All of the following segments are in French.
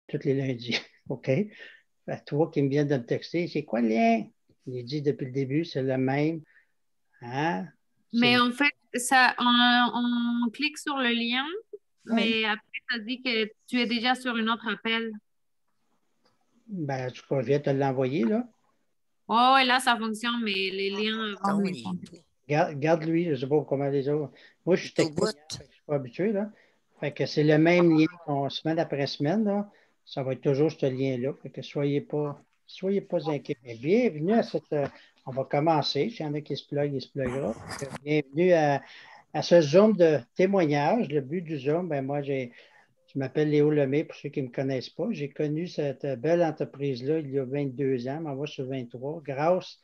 tous les lundis. OK? À toi qui me viennent de me texter, c'est quoi le lien? J'ai dit depuis le début, c'est le même. Hein? C'est Mais le- en fait, ça, on clique sur le lien, ouais. mais après, ça dit que tu es déjà sur un autre appel. Ben, tu je viens de te l'envoyer, là. Oh, et là, ça fonctionne, mais les liens avant de Donc, il répondre. est tout. Garde-lui, je ne sais pas comment les autres. Moi, je Il suis est au technicien, bout. fait que je ne suis pas habitué, là. Fait que c'est le même lien qu'on semaine après semaine, là. Ça va être toujours ce lien-là. Fait que soyez pas inquiets. Mais bienvenue à cette. On va commencer. S'il y en a qui se pluguent, il se pluguera. Fait que bienvenue à ce Zoom de témoignage. Le but du Zoom, ben moi, je m'appelle Léo Lemay, pour ceux qui ne me connaissent pas. J'ai connu cette belle entreprise-là il y a 22 ans, m'en va sur 23, grâce,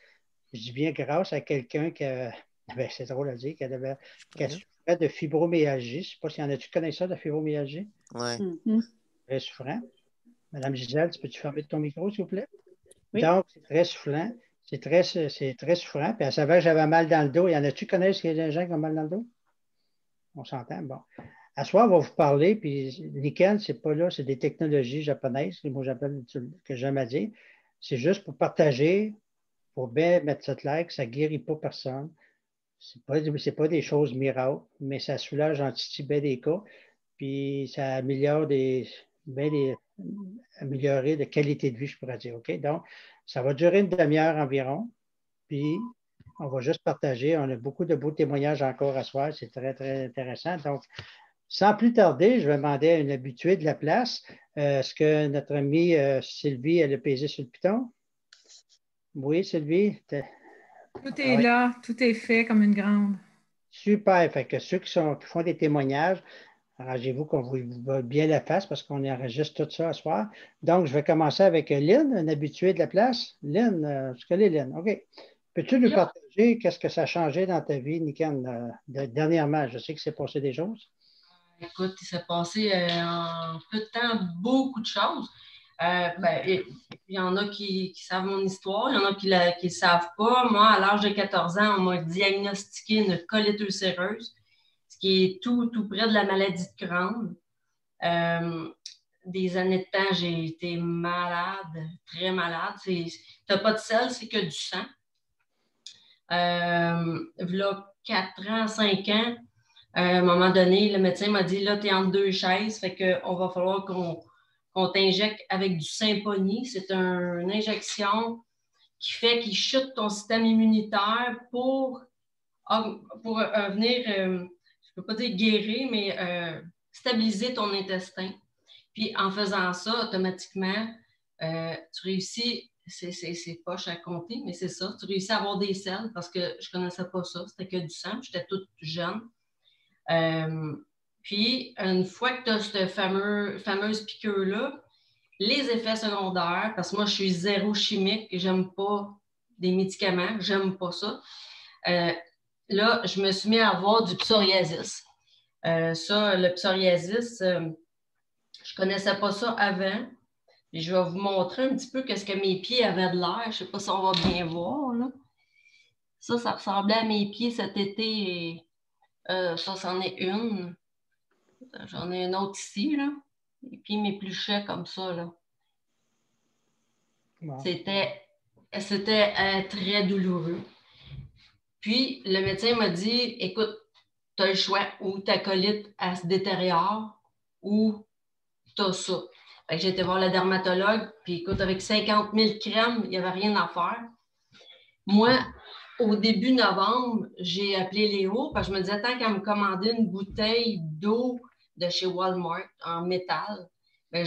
je dis bien grâce à quelqu'un qui a, ben, c'est drôle à dire, Je sais pas qui a là. souffert de fibromyalgie. Je ne sais pas s'il y en a, tu connais ça, de fibromyalgie? Ouais. Mhm. Très souffrant. Madame Gisèle, peux-tu fermer ton micro, s'il vous plaît? Oui. Donc, c'est très soufflant. C'est très souffrant. Puis elle savait que j'avais mal dans le dos. Il y en a-tu qui connaissent qu'il y a des gens qui ont mal dans le dos? On s'entend? Bon. À soir, on va vous parler, puis Niken, c'est pas là, c'est des technologies japonaises, que moi j'appelle, que j'aime à dire. C'est juste pour partager, pour bien mettre ça clair, que ça ne guérit pas personne. C'est pas des choses miracles, mais ça soulage en titi bien des cas, puis ça améliore bien améliorer la qualité de vie, je pourrais dire. OK? Donc, ça va durer une demi-heure environ, puis on va juste partager. On a beaucoup de beaux témoignages encore à soir. C'est très, très intéressant. Donc, sans plus tarder, je vais demander à une habituée de la place, est-ce que notre amie Sylvie, elle a pesé sur le piton? Oui, Sylvie? Tout Ah est ouais. là, tout est fait comme une grande. Super. Fait que ceux qui font des témoignages, arrangez-vous qu'on vous voit bien la face parce qu'on enregistre tout ça ce soir. Donc, je vais commencer avec Lynn, une habituée de la place. Lynn, tu connais Lynn? OK. Peux-tu nous Là, partager qu'est-ce que ça a changé dans ta vie, Nikan, dernièrement? Je sais que c'est passé des choses. écoute, il s'est passé en peu de temps beaucoup de choses. Il y en a qui savent mon histoire, il y en a qui ne le savent pas. Moi, à l'âge de 14 ans, on m'a diagnostiqué une colite ulcéreuse, ce qui est tout près de la maladie de Crohn. Euh, des années de temps, j'ai été malade, très malade. Tu n'as pas de sel, c'est que du sang. Là, 4 ans, 5 ans, à un moment donné, le médecin m'a dit, là, tu es entre deux chaises, fait qu'on va falloir qu'on t'injecte avec du Symphony. C'est une injection qui fait qu'il chute ton système immunitaire pour venir, je ne peux pas dire guérir, mais stabiliser ton intestin. Puis en faisant ça, automatiquement, tu réussis, c'est poche à compter, mais c'est ça, tu réussis à avoir des selles parce que je ne connaissais pas ça, c'était que du sang, j'étais toute jeune. Euh, Puis, une fois que tu as cette fameuse piqûre-là, les effets secondaires, parce que moi, je suis zéro chimique, j'aime pas des médicaments, j'aime pas ça. Là, je me suis mis à avoir du psoriasis. Ça, le psoriasis, je connaissais pas ça avant. Et je vais vous montrer un petit peu qu'est-ce que mes pieds avaient de l'air. Je ne sais pas si on va bien voir, là. Ça ressemblait à mes pieds cet été. Ça, c'en est une. J'en ai une autre ici, là. Les pieds m'épluchaient comme ça, là. Bon. C'était très douloureux. Puis, le médecin m'a dit, écoute, tu as le choix, ou ta colite, elle se détériore, ou tu as ça. Fait que j'ai été voir le dermatologue, puis écoute, avec 50 000 crèmes, il n'y avait rien à faire. Moi, au début novembre, j'ai appelé Léo parce que je me disais, tant qu'à me commander une bouteille d'eau de chez Walmart en métal, ben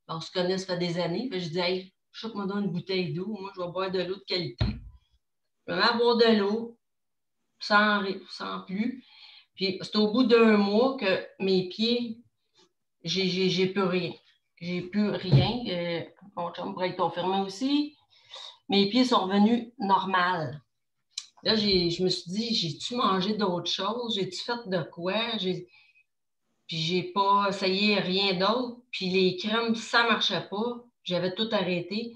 on se connaît, ça fait des années. Je dis, hey, chope-moi donc une bouteille d'eau. Moi, je vais boire de l'eau de qualité. Je me mets à boire de l'eau sans plus. Puis c'est au bout d'un mois que mes pieds, j'ai plus rien. J'ai plus rien. Mon chum pourrait être confirmé aussi. Mes pieds sont revenus normaux. Là, je me suis dit, j'ai-tu mangé d'autres choses? J'ai-tu fait de quoi? Puis j'ai pas essayé rien d'autre. Puis les crèmes, ça marchait pas. J'avais tout arrêté.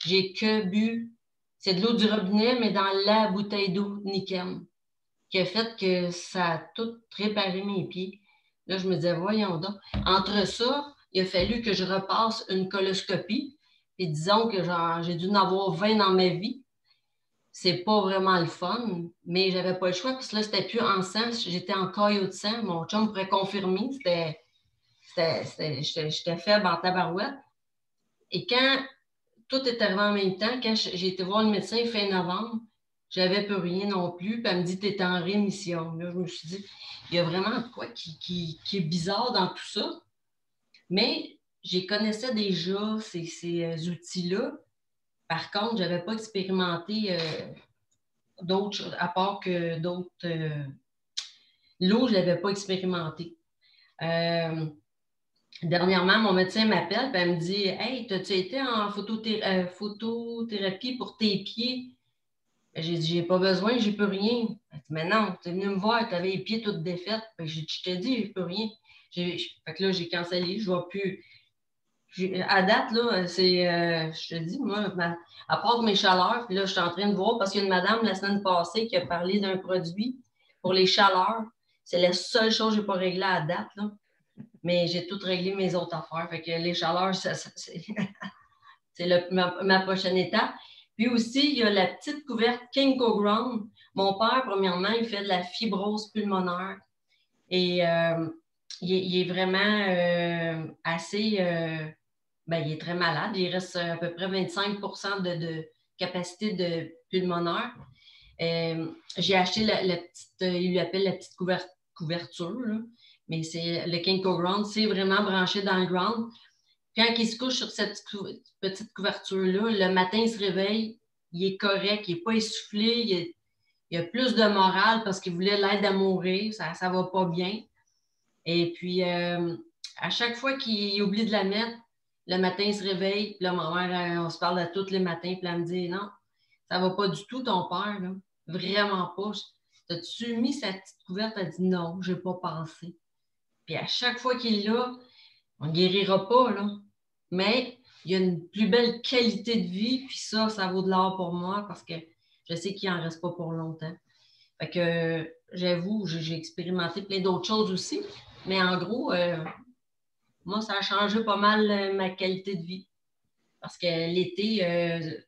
J'ai que bu. C'est de l'eau du robinet, mais dans la bouteille d'eau Nickem, qui a fait que ça a tout réparé mes pieds. Là, je me disais, voyons donc. Entre ça, il a fallu que je repasse une coloscopie. Et disons que j'ai dû en avoir 20 dans ma vie. C'est pas vraiment le fun, mais j'avais pas le choix parce que là, c'était plus en sang, j'étais en caillot de sang. Mon chum pourrait confirmer, j'étais faible en tabarouette. Et quand tout est arrivé en même temps, quand j'ai été voir le médecin fin novembre, j'avais plus rien non plus, puis elle me dit, tu es en rémission. Là, je me suis dit, il y a vraiment quoi qui est bizarre dans tout ça. Mais j'ai connaissais déjà ces outils-là. Par contre, je n'avais pas expérimenté d'autres, à part que d'autres. L'eau, je ne l'avais pas expérimenté. Dernièrement, mon médecin m'appelle et elle me dit, hey, as-tu été en photothérapie pour tes pieds? J'ai dit, j'ai pas besoin, j'ai plus rien. Elle dit, mais non, tu es venu me voir, tu avais les pieds toutes défaites. J'ai dit, je t'ai dit, j'ai plus rien. Fait que là, j'ai cancellé, je ne vois plus. À date, là, je te dis, moi, à part mes chaleurs, puis là, je suis en train de voir, parce qu'il y a une madame la semaine passée qui a parlé d'un produit pour les chaleurs. C'est la seule chose que je n'ai pas réglée à date, là. Mais j'ai tout réglé mes autres affaires. Fait que les chaleurs, c'est ma prochaine étape. Puis aussi, il y a la petite couverte Kinko Ground. Mon père, premièrement, il fait de la fibrose pulmonaire. Et il est vraiment assez... il est très malade. Il reste à peu près 25 de capacité de pulmonaire. J'ai acheté la petite... il lui appelle la petite couverture, là. Mais c'est le Kinko Ground. C'est vraiment branché dans le ground. Quand il se couche sur cette petite couverture-là, le matin, il se réveille, il est correct, il n'est pas essoufflé, il a plus de morale parce qu'il voulait l'aide à mourir, ça ne va pas bien. Et puis, à chaque fois qu'il oublie de la mettre, le matin, il se réveille, puis là, ma mère, on se parle à tous les matins, puis elle me dit, non, ça ne va pas du tout, ton père, là. Vraiment pas. T'as-tu mis sa petite couverte? Elle dit, non, je n'ai pas pensé. Puis à chaque fois qu'il l'a, on ne guérira pas, là. Mais il y a une plus belle qualité de vie, puis ça vaut de l'or pour moi parce que je sais qu'il n'en reste pas pour longtemps. Fait que j'avoue, j'ai expérimenté plein d'autres choses aussi, mais en gros, moi, ça a changé pas mal ma qualité de vie. Parce que l'été,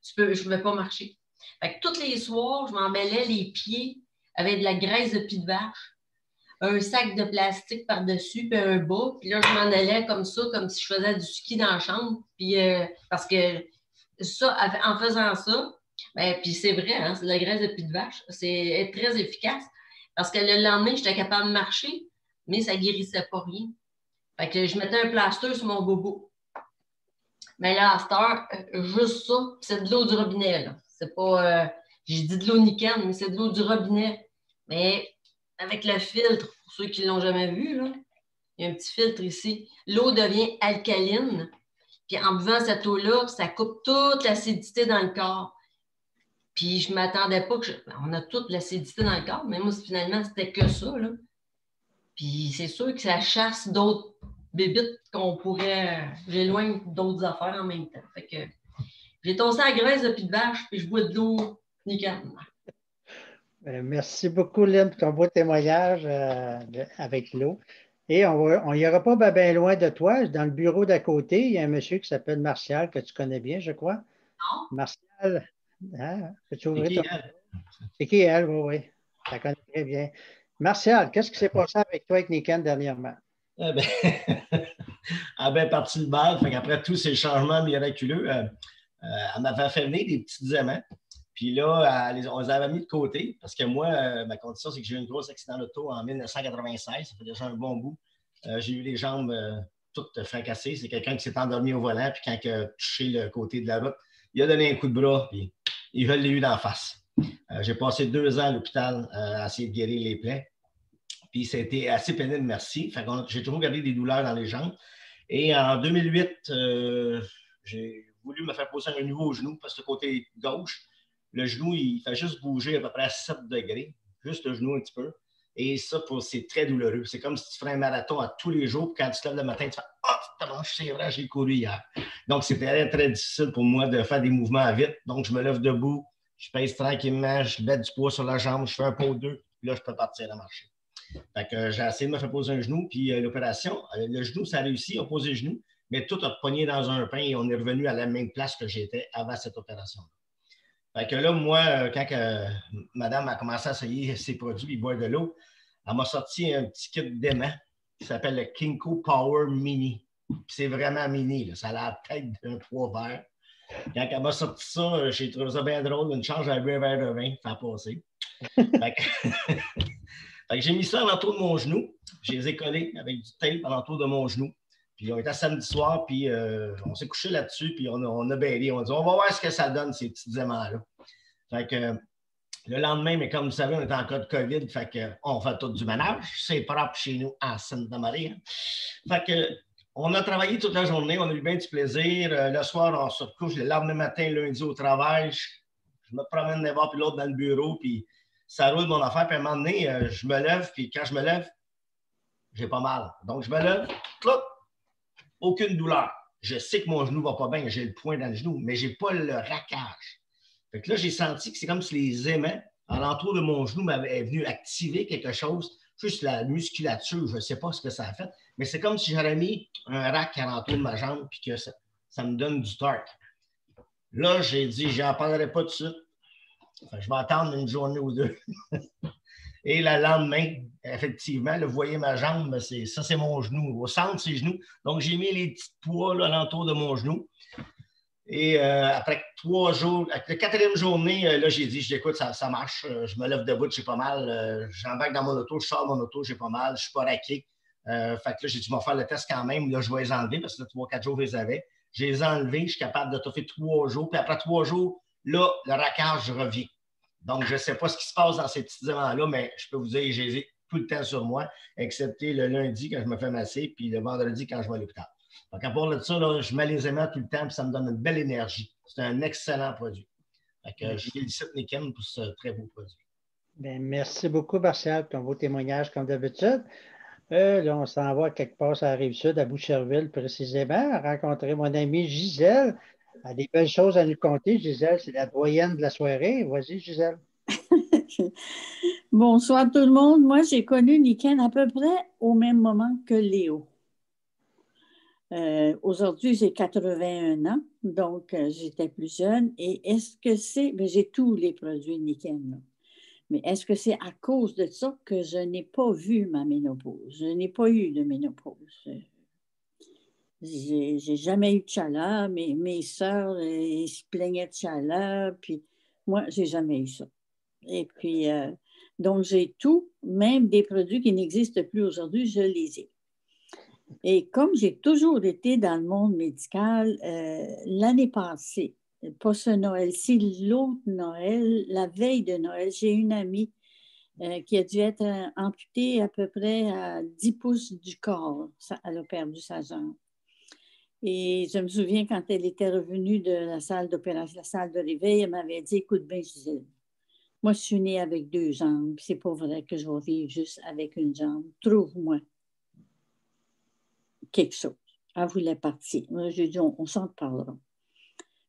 je ne vais pas marcher. Fait que tous les soirs, je m'emballais les pieds avec de la graisse de pied de vache, un sac de plastique par-dessus, puis un bas. Puis là, je m'en allais comme ça, comme si je faisais du ski dans la chambre. Puis, parce que ça, en faisant ça, puis c'est vrai, hein, c'est de la graisse de pied de vache. C'est très efficace. Parce que le lendemain, j'étais capable de marcher, mais ça ne guérissait pas rien. Fait que je mettais un plaster sur mon bobo. Mais là, à cette heure, juste ça, c'est de l'eau du robinet, là. C'est pas... j'ai dit de l'eau nickel, mais c'est de l'eau du robinet. Mais avec le filtre, pour ceux qui ne l'ont jamais vu, là, il y a un petit filtre ici. L'eau devient alcaline. Puis en buvant cette eau-là, ça coupe toute l'acidité dans le corps. Puis je ne m'attendais pas que... On a toute l'acidité dans le corps, mais moi, finalement, c'était que ça, là. Puis c'est sûr que ça chasse d'autres bébites qu'on pourrait... J'éloigne d'autres affaires en même temps. Fait que j'ai tossé la graisse de pied de vache, puis je bois de l'eau nickel. Merci beaucoup, Lynn, pour ton beau témoignage avec l'eau. Et on n'ira pas bien loin de toi. Dans le bureau d'à côté, il y a un monsieur qui s'appelle Martial, que tu connais bien, je crois. Non. Martial, hein? Peux-tu ouvrir ton... C'est qui elle? Oui, oui. Je la connais très bien. Martial, qu'est-ce qui s'est passé avec toi avec Niken dernièrement? Elle a bien parti le bal. Après tous ces changements miraculeux, elle m'avait fait venir des petits aimants. Puis là, on les avait mis de côté parce que moi, ma condition, c'est que j'ai eu un gros accident d'auto en 1996. Ça fait déjà un bon bout. J'ai eu les jambes toutes fracassées. C'est quelqu'un qui s'est endormi au volant. Puis quand il a touché le côté de la route, il a donné un coup de bras. Puis ils veulent eu d'en face. J'ai passé 2 ans à l'hôpital à essayer de guérir les plaies. Puis ça a été assez pénible, merci. J'ai toujours gardé des douleurs dans les jambes. Et en 2008, j'ai voulu me faire poser un nouveau genou parce que le côté gauche, le genou, il fait juste bouger à peu près à 7 degrés, juste le genou un petit peu. Et ça, c'est très douloureux. C'est comme si tu ferais un marathon à tous les jours, puis quand tu te lèves le matin, tu fais « Ah, c'est vrai, j'ai couru hier. » Donc, c'était très, très difficile pour moi de faire des mouvements vite. Donc, je me lève debout, je pèse tranquillement, je mets du poids sur la jambe, je fais un pas ou deux, puis là, je peux partir à marcher. Fait que j'ai essayé de me faire poser un genou, puis l'opération, le genou, ça a réussi, on a posé le genou, mais tout a pogné dans un pain et on est revenu à la même place que j'étais avant cette opération. Fait que là, moi, quand madame a commencé à essayer ses produits et boire de l'eau, elle m'a sorti un petit kit d'aimant qui s'appelle le Kinko Power Mini. C'est vraiment mini, là. Ça a la tête d'un 3 verres. Quand elle m'a sorti ça, j'ai trouvé ça bien drôle. Une charge à 2 verres de vin, ça a passé. Fait que j'ai mis ça alentour de mon genou. Je les ai collés avec du tape alentour de mon genou. Puis on était samedi soir, puis on s'est couché là-dessus, puis on a bailé. On a dit, on va voir ce que ça donne, ces petits aimants-là. Fait que le lendemain, mais comme vous savez, on était en cas de COVID, fait qu'on fait tout du ménage. C'est propre chez nous à Santa Maria. Fait que on a travaillé toute la journée, on a eu bien du plaisir. Le soir, on se recouche. Le lendemain matin, lundi au travail, je me promène d'un bord puis l'autre dans le bureau, puis ça roule mon affaire. Puis à un moment donné, je me lève, puis quand je me lève, j'ai pas mal. Donc, je me lève, cloup, aucune douleur. Je sais que mon genou va pas bien, j'ai le point dans le genou, mais j'ai pas le raquage. Fait que là, j'ai senti que c'est comme si les aimants alentour de mon genou m'avaient venu activer quelque chose, juste la musculature, je ne sais pas ce que ça a fait, mais c'est comme si j'aurais mis un rack alentour de ma jambe et que ça me donne du torque. Là, j'ai dit, je n'en parlerai pas tout de suite. Enfin, je vais attendre une journée ou deux. Et le lendemain, effectivement, là, vous voyez ma jambe, ça c'est mon genou. Au centre, c'est le genou. Donc, j'ai mis les petits poids là, alentour de mon genou. Et après 3 jours, la 4e journée, là, j'ai dit, écoute, ça marche. Je me lève debout, j'ai pas mal. J'embarque dans mon auto, je sors mon auto, j'ai pas mal. Je suis pas raqué. Fait que là, j'ai dit, je vais faire le test quand même. Là, je vais les enlever parce que 3-4 jours, je les avais. Je les ai enlevés. Je suis capable de toffer 3 jours. Puis après 3 jours, là, le raquage revient. Donc, je ne sais pas ce qui se passe dans ces petits éléments-là, mais je peux vous dire, j'ai tout le temps sur moi, excepté le lundi quand je me fais masser, puis le vendredi quand je vais à l'hôpital. Donc, à part de ça, là, je mets les aimants tout le temps, puis ça me donne une belle énergie. C'est un excellent produit. Fait que, je félicite Niken pour ce très beau produit. Bien, merci beaucoup, Martial, pour ton beau témoignage, comme d'habitude. Là, on s'en va quelque part sur la Rive-Sud, à Boucherville, précisément, rencontrer mon amie Gisèle. Elle a des belles choses à nous conter. Gisèle, c'est la doyenne de la soirée. Vas-y, Gisèle. Bonsoir tout le monde. Moi, j'ai connu Niken à peu près au même moment que Léo. Aujourd'hui, j'ai 81 ans, donc j'étais plus jeune. Et est-ce que c'est... Bien, j'ai tous les produits Niken, là. Mais est-ce que c'est à cause de ça que je n'ai pas vu ma ménopause? Je n'ai pas eu de ménopause. J'ai jamais eu de chaleur. Mes sœurs, ils se plaignaient de chaleur, puis moi, j'ai jamais eu ça. Et puis, donc, j'ai tout, même des produits qui n'existent plus aujourd'hui, je les ai. Et comme j'ai toujours été dans le monde médical, l'année passée, pas ce Noël-ci, l'autre Noël, la veille de Noël, j'ai une amie qui a dû être amputée à peu près à 10 pouces du corps. Elle a perdu sa jambe. Et je me souviens quand elle était revenue de la salle d'opération, la salle de réveil, elle m'avait dit, écoute bien, Gisèle, moi je suis née avec 2 jambes, c'est pas vrai que je vais vivre juste avec une jambe. Trouve-moi quelque chose. Elle voulait partir. Moi, j'ai dit, on s'en parlera.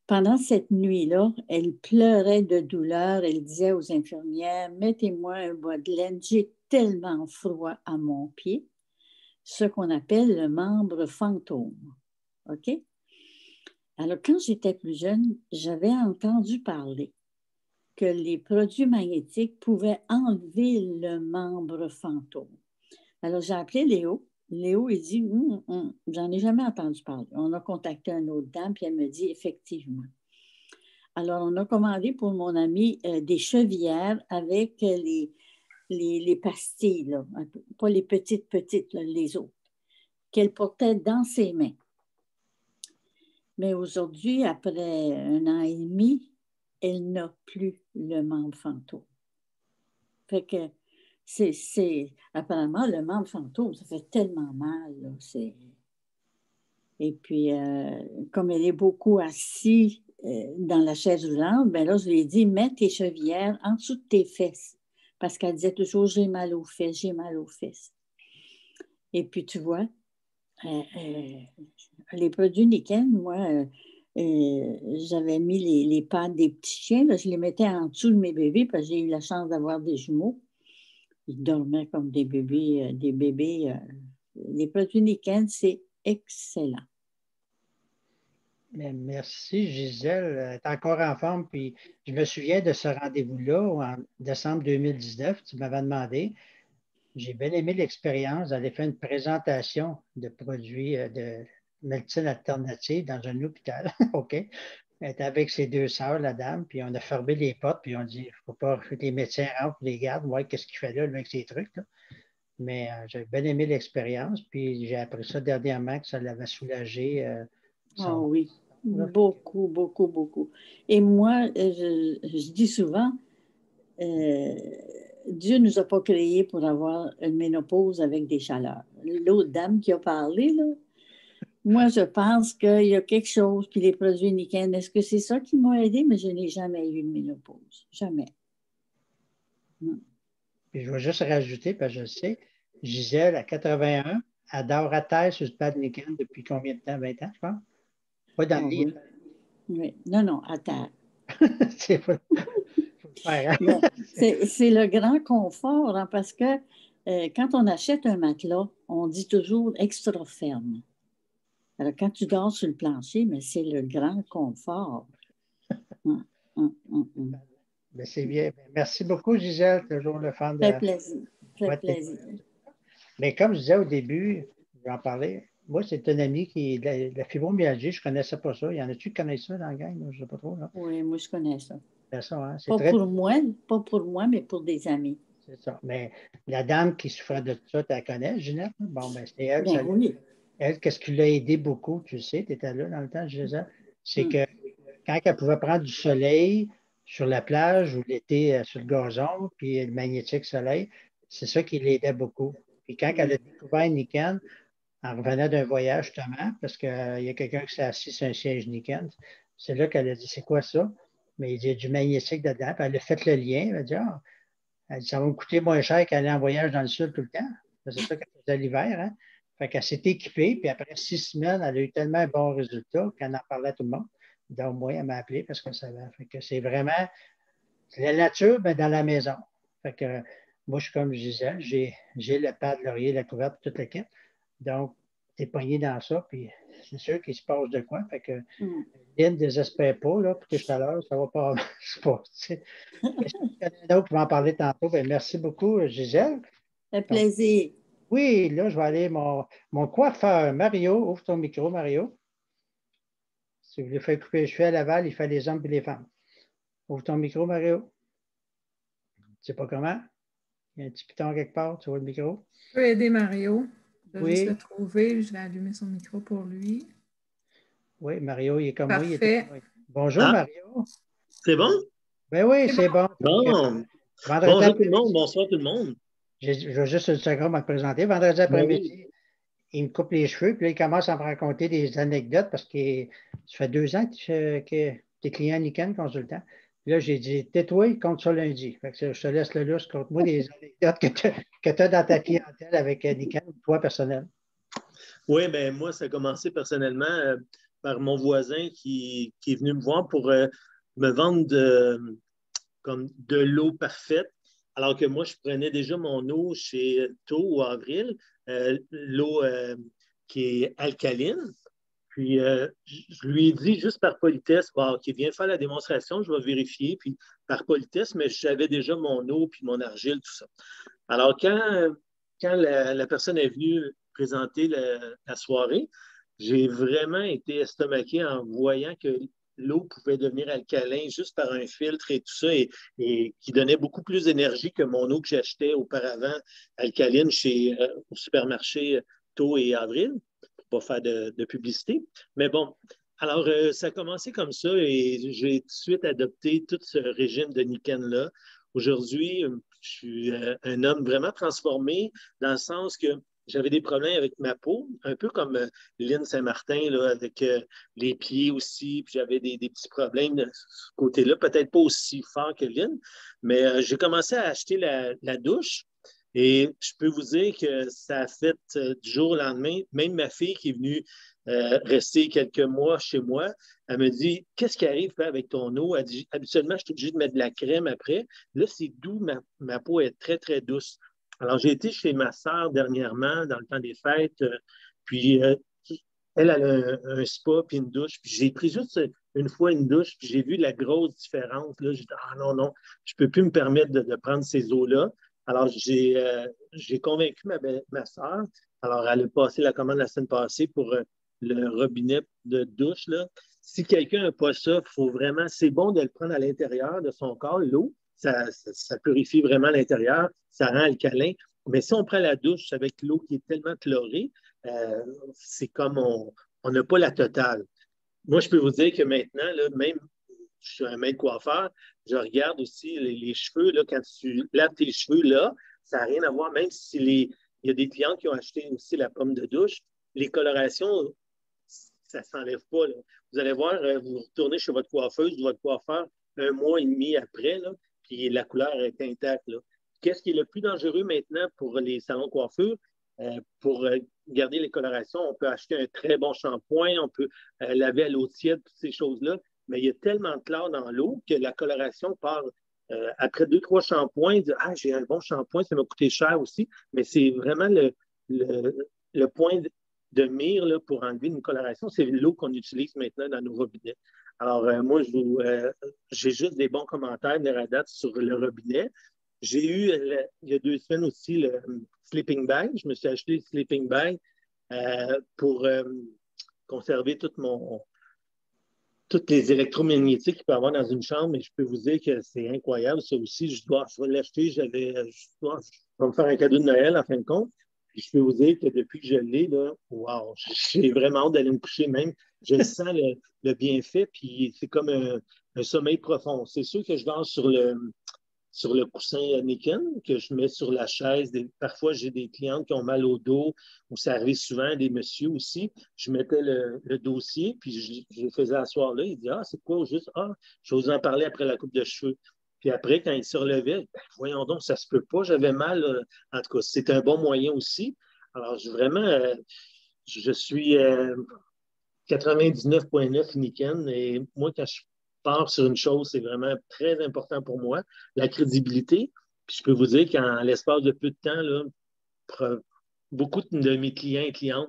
Pendant cette nuit-là, elle pleurait de douleur. Elle disait aux infirmières, mettez-moi un bas de laine, j'ai tellement froid à mon pied, ce qu'on appelle le membre fantôme. OK? Alors, quand j'étais plus jeune, j'avais entendu parler que les produits magnétiques pouvaient enlever le membre fantôme. Alors, j'ai appelé Léo. Léo, il dit, j'en ai jamais entendu parler. On a contacté un autre dame, puis elle me dit, effectivement. Alors, on a commandé pour mon ami des chevillères avec les pastilles, là, pas les petites, là, les autres, qu'elle portait dans ses mains. Mais aujourd'hui, après 1 an et demi, elle n'a plus le membre fantôme. Fait que apparemment, le membre fantôme, ça fait tellement mal. Là, et puis, comme elle est beaucoup assise dans la chaise roulante, bien là, je lui ai dit, mets tes chevillères en dessous de tes fesses. Parce qu'elle disait toujours, j'ai mal aux fesses, j'ai mal aux fesses. Et puis, tu vois, les produits Niken, moi, j'avais mis les pattes des petits chiens, là, je les mettais en dessous de mes bébés parce que j'ai eu la chance d'avoir des jumeaux. Ils dormaient comme des bébés. Les produits Niken, c'est excellent. Mais merci, Gisèle. Elle est encore en forme. Puis je me souviens de ce rendez-vous-là en décembre 2019. Tu m'avais demandé. J'ai bien aimé l'expérience. Elle avait fait une présentation de produits de médecine alternative dans un hôpital. OK. Elle était avec ses deux sœurs, la dame, puis on a fermé les portes, puis on dit, il ne faut pas que les médecins rentrent, les gardent, voir qu'est-ce qu'il fait là avec ces trucs. Là. Mais j'ai bien aimé l'expérience, puis j'ai appris ça dernièrement que ça l'avait soulagé. Ah oui, beaucoup, beaucoup, beaucoup. Et moi, je dis souvent, Dieu ne nous a pas créés pour avoir une ménopause avec des chaleurs. L'autre dame qui a parlé, là, moi, je pense qu'il y a quelque chose, puis les produits Niken, est-ce que c'est ça qui m'a aidé? Mais je n'ai jamais eu une ménopause. Jamais. Puis je vais juste rajouter, parce que je le sais, Gisèle, à 81, elle dort à terre sur le pad Niken depuis combien de temps? 20 ans, je pense? Pas dans le lit. Oui. Oui. Non, à terre. C'est pas... faire, hein? C'est le grand confort, hein, parce que quand on achète un matelas, on dit toujours extra ferme. Alors, quand tu dors sur le plancher, mais c'est le grand confort. Mais c'est bien. Merci beaucoup, Gisèle. Toujours le fun de... Très plaisir. Très plaisir. Mais comme je disais au début, j'en parlais, moi, c'est un ami qui est la fibromyalgie, je ne connaissais pas ça. Il y en a-tu qui connaissent ça dans la gang? Je ne sais pas trop. Là. Oui, moi, je connais ça. C'est ça, hein? Pas pour moi, mais pour des amis. C'est ça. Mais la dame qui souffrait de tout ça, tu la connais, Ginette? Bon, ben, c'est elle. Ben, oui. Elle, qu'est-ce qui l'a aidé beaucoup, tu sais, tu étais là dans le temps, je disais, c'est que quand elle pouvait prendre du soleil sur la plage ou l'été sur le gazon, puis le magnétique soleil, c'est ça qui l'aidait beaucoup. Puis quand elle a découvert Niken, en revenant d'un voyage justement, parce qu'il y a quelqu'un qui s'est assis sur un siège Niken, c'est là qu'elle a dit, c'est quoi ça? Mais il y a du magnétique dedans, puis elle a fait le lien, elle a dit, ça va me coûter moins cher qu'aller en voyage dans le sud tout le temps. C'est ça qu'elle faisait l'hiver, hein? Fait qu'elle s'est équipée, puis après 6 semaines, elle a eu tellement un bon résultat qu'elle en parlait à tout le monde. Donc, moi, elle m'a appelé parce qu'elle savait. Fait que c'est vraiment la nature, mais dans la maison. Fait que moi, je suis comme je disais, j'ai le pad, laurier, la couverte, toute l'équipe. Donc, tu es pogné dans ça, puis c'est sûr qu'il se passe de quoi. Fait que Lynn ne désespère pas, là, pour tes chaleurs, ça va pas se passer. Est-ce qu'il y en a d'autres qui vont en parler tantôt? Bien, merci beaucoup, Gisèle. Un plaisir. Donc, oui, là, je vais aller mon coiffeur. Mario, ouvre ton micro, Mario. Si vous voulez faire couper les cheveux à Laval, il fait les hommes et les femmes. Ouvre ton micro, Mario. Tu ne sais pas comment? Il y a un petit piton quelque part, tu vois le micro? Je peux aider Mario. Je vais juste Oui. le trouver. Je vais allumer son micro pour lui. Oui, Mario, il est comme Parfait. moi. Il est... Bonjour, Mario. C'est bon? Ben oui, c'est bon. Bon. Bonjour tout le monde, bonsoir tout le monde. Je vais juste une seconde me présenter. Vendredi après-midi, il me coupe les cheveux, puis là, il commence à me raconter des anecdotes parce que ça fait 2 ans que tu es client Niken consultant. Puis là, j'ai dit, tais-toi, compte ça lundi. Fait que je te laisse le lousse, compte-moi des anecdotes que tu as dans ta clientèle avec Niken, toi personnel. Oui, bien, moi, ça a commencé personnellement par mon voisin qui est venu me voir pour me vendre de l'eau parfaite. Alors que moi, je prenais déjà mon eau chez Tau ou Avril, l'eau qui est alcaline. Puis, je lui ai dit juste par politesse, OK, viens faire la démonstration, je vais vérifier. Puis, par politesse, mais j'avais déjà mon eau puis mon argile, tout ça. Alors, quand la personne est venue présenter la soirée, j'ai vraiment été estomaqué en voyant que l'eau pouvait devenir alcalin juste par un filtre et tout ça, et qui donnait beaucoup plus d'énergie que mon eau que j'achetais auparavant, alcaline, au supermarché Tau et Avril, pour pas faire de publicité. Mais bon, alors ça a commencé comme ça et j'ai tout de suite adopté tout ce régime de Niken-là. Aujourd'hui, je suis un homme vraiment transformé dans le sens que j'avais des problèmes avec ma peau, un peu comme Lynn Saint-Martin, là, avec les pieds aussi, puis j'avais des petits problèmes de ce côté-là, peut-être pas aussi fort que Lynn, mais j'ai commencé à acheter la douche et je peux vous dire que ça a fait du jour au lendemain, même ma fille qui est venue rester quelques mois chez moi, elle me dit, qu'est-ce qui arrive avec ton eau? Elle dit, habituellement, je suis obligée de mettre de la crème après. Là, c'est doux, ma peau est très, très douce. Alors, j'ai été chez ma sœur dernièrement, dans le temps des fêtes, puis elle a un spa puis une douche. Puis j'ai pris juste une fois une douche, puis j'ai vu la grosse différence. Là, j'ai dit, ah non, non, je ne peux plus me permettre de prendre ces eaux-là. Alors, j'ai convaincu ma sœur. Alors, elle a passé la commande la semaine passée pour le robinet de douche. Là. Si quelqu'un n'a pas ça, il faut vraiment, c'est bon de le prendre à l'intérieur de son corps, l'eau. Ça purifie vraiment l'intérieur, ça rend alcalin. Mais si on prend la douche avec l'eau qui est tellement chlorée, c'est comme on n'a pas la totale. Moi, je peux vous dire que maintenant, là, même je suis un maître coiffeur, je regarde aussi les cheveux. Là, quand tu laves tes cheveux, là, ça n'a rien à voir, même si il y a des clients qui ont acheté aussi la pomme de douche, les colorations, ça ne s'enlève pas. Là. Vous allez voir, vous retournez chez votre coiffeuse ou votre coiffeur 1 mois et demi après, là, puis la couleur est intacte. Là. Qu'est-ce qui est le plus dangereux maintenant pour les salons de coiffure? Pour garder les colorations, on peut acheter un très bon shampoing, on peut laver à l'eau tiède, toutes ces choses-là, mais il y a tellement de chlore dans l'eau que la coloration part après 2-3 shampoings, ah, j'ai un bon shampoing, ça m'a coûté cher aussi, mais c'est vraiment le point de mire là, pour enlever une coloration, c'est l'eau qu'on utilise maintenant dans nos robinets. Alors, moi, j'ai juste des bons commentaires de date sur le robinet. J'ai eu, il y a 2 semaines aussi, le sleeping bag. Je me suis acheté le sleeping bag pour conserver toutes les électromagnétiques qu'il peut y avoir dans une chambre. Et je peux vous dire que c'est incroyable. Ça aussi, je vais l'acheter. Je vais me faire un cadeau de Noël, en fin de compte. Puis je peux vous dire que depuis que je l'ai, là, wow, j'ai vraiment hâte d'aller me coucher même. Je sens le bienfait, puis c'est comme un sommeil profond. C'est sûr que je dors sur le coussin Nikken que je mets sur la chaise. Parfois, j'ai des clientes qui ont mal au dos, ou ça arrive souvent, des messieurs aussi. Je mettais le dossier, puis je le faisais asseoir là. Il dit, ah, c'est quoi au juste? Ah, je vais vous en parler après la coupe de cheveux. Puis après, quand il se relevait, ben, voyons donc, ça se peut pas, j'avais mal. En tout cas, c'est un bon moyen aussi. Alors, je suis 99,9 Nikken, et moi, quand je pars sur une chose, c'est vraiment très important pour moi, la crédibilité. Puis je peux vous dire qu'en l'espace de peu de temps, là, beaucoup de mes clients et clientes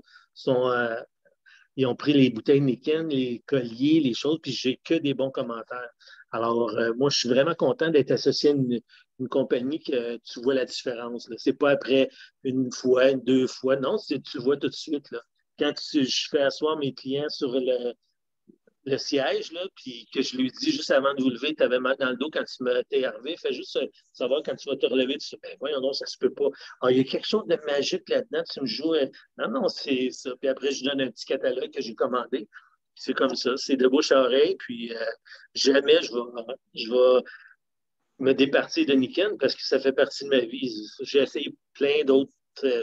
ils ont pris les bouteilles Nikken, les colliers, les choses, puis j'ai que des bons commentaires. Alors, moi, je suis vraiment content d'être associé à une compagnie que tu vois la différence. Ce n'est pas après 1 fois, 2 fois. Non, tu vois tout de suite. Là. Quand je fais asseoir mes clients sur le siège, là, puis que je lui dis juste avant de vous lever, tu avais mal dans le dos quand tu m'as énervé, fais juste savoir quand tu vas te relever, tu dis, ben voyons non, ça se peut pas. Ah, il y a quelque chose de magique là-dedans, tu me joues. Non, c'est ça. Puis après, je donne un petit catalogue que j'ai commandé. C'est comme ça, c'est de bouche à oreille, puis jamais je vais me départir de Nikken parce que ça fait partie de ma vie. J'ai essayé plein d'autres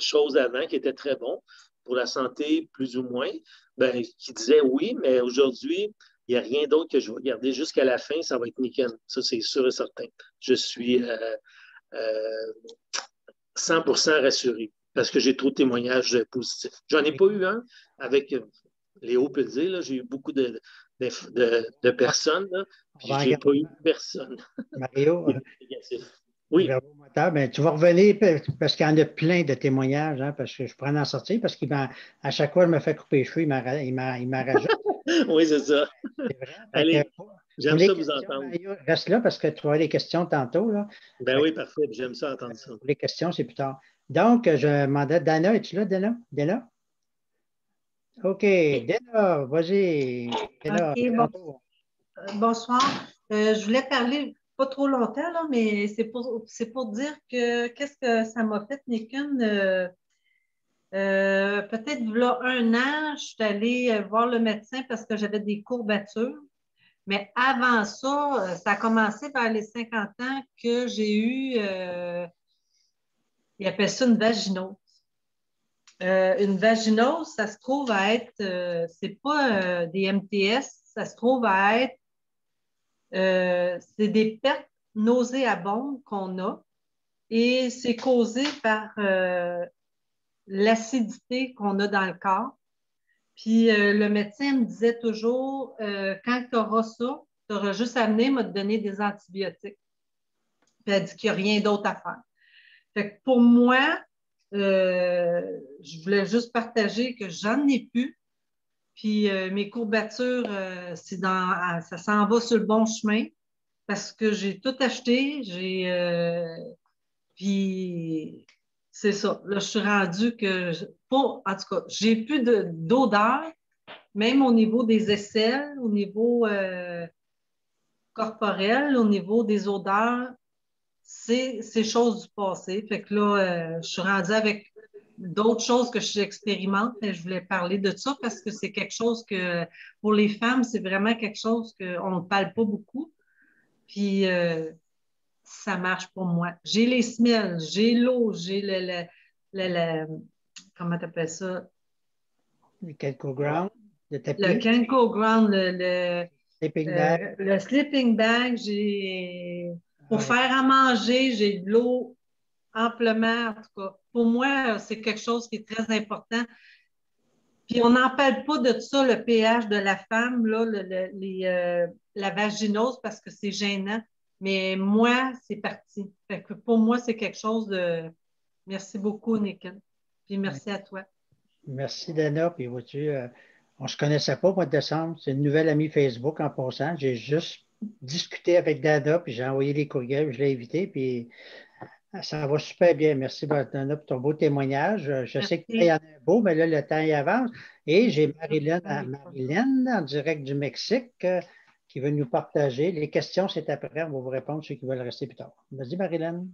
choses avant qui étaient très bons pour la santé, plus ou moins, ben, qui disaient oui, mais aujourd'hui, il n'y a rien d'autre que je vais garder jusqu'à la fin, ça va être Nikken. Ça, c'est sûr et certain. Je suis 100% rassuré parce que j'ai trop de témoignages positifs. J'en ai pas eu un avec Léo peut le dire, là, j'ai eu beaucoup de personnes, là, puis je n'ai pas eu personne. Mario, oui. Ben, tu vas revenir parce qu'il y en a plein de témoignages, hein, parce que je pourrais en sortir, parce qu'à chaque fois que je me fais couper les cheveux, il m'a rajoute. Oui, c'est ça. C'est vrai. Allez, j'aime ça vous entendre. Mario, reste là parce que tu vas avoir des questions tantôt. Là. Ben oui, parfait. J'aime ça entendre ça. Les questions, c'est plus tard. Donc, je demandais, Dana, es-tu là, Dana? Dana? OK, Dana, vas-y. Dana, OK, bonsoir. Je voulais parler pas trop longtemps, là, mais c'est pour dire que qu'est-ce que ça m'a fait, Nikken. Peut-être là 1 an, je suis allée voir le médecin parce que j'avais des courbatures. Mais avant ça, ça a commencé vers les 50 ans que j'ai eu, ils appellent ça une vaginose. Une vaginose, ça se trouve à être, c'est pas des MTS, ça se trouve à être, c'est des pertes nauséabondes qu'on a et c'est causé par l'acidité qu'on a dans le corps. Puis le médecin me disait toujours, quand tu auras ça, tu auras juste à venir me donner des antibiotiques. Puis elle dit qu'il n'y a rien d'autre à faire. Fait que pour moi, je voulais juste partager que j'en ai plus. Puis mes courbatures, ça s'en va sur le bon chemin parce que j'ai tout acheté. Puis c'est ça. Là, je suis rendue que, en tout cas, j'ai plus d'odeur, même au niveau des aisselles, au niveau corporel, au niveau des odeurs. C'est chose du passé. Fait que là, je suis rendue avec d'autres choses que j'expérimente, mais je voulais parler de ça parce que c'est quelque chose que, pour les femmes, c'est vraiment quelque chose qu'on ne parle pas beaucoup. Puis, ça marche pour moi. J'ai les semelles, j'ai l'eau, j'ai comment tu appelles ça? Le Kenko Ground, le tapis. Le Kenko Ground, Sleeping bag. le sleeping bag, pour faire à manger, j'ai de l'eau amplement. En tout cas, pour moi, c'est quelque chose qui est très important. Puis on n'en parle pas de ça, le pH de la femme, là, la vaginose, parce que c'est gênant. Mais moi, c'est parti. Fait que pour moi, c'est quelque chose de... Merci beaucoup, Nickel. Puis merci à toi. Merci, Dana. Puis vois-tu, on ne se connaissait pas au mois de décembre. C'est une nouvelle amie Facebook en passant. J'ai juste discuté avec Dana, puis j'ai envoyé les courriels, je l'ai invité, puis ça va super bien. Merci, Dana, pour ton beau témoignage. Je sais qu'il y en a un beau, mais là, le temps y avance. Et j'ai Marilyn en direct du Mexique qui veut nous partager. Les questions, c'est après. On va vous répondre, ceux qui veulent rester plus tard. Vas-y, Marilyn.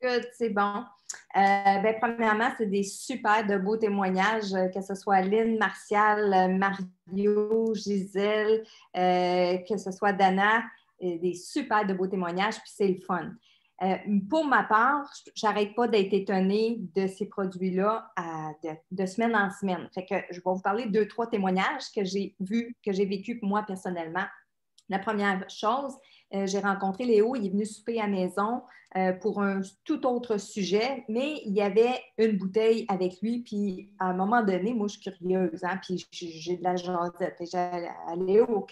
Good, c'est bon. Premièrement, c'est des super de beaux témoignages, que ce soit Lynn, Martial, Mario, Gisèle, que ce soit Dana, des super de beaux témoignages, puis c'est le fun. Pour ma part, je n'arrête pas d'être étonnée de ces produits-là de semaine en semaine. Fait que je vais vous parler de 2-3 témoignages que j'ai vus, que j'ai vécu moi personnellement. La première chose, j'ai rencontré Léo, il est venu souper à la maison pour un tout autre sujet, mais il y avait une bouteille avec lui, puis à un moment donné, moi, je suis curieuse, hein, puis j'ai de la jasette. J'ai à Léo,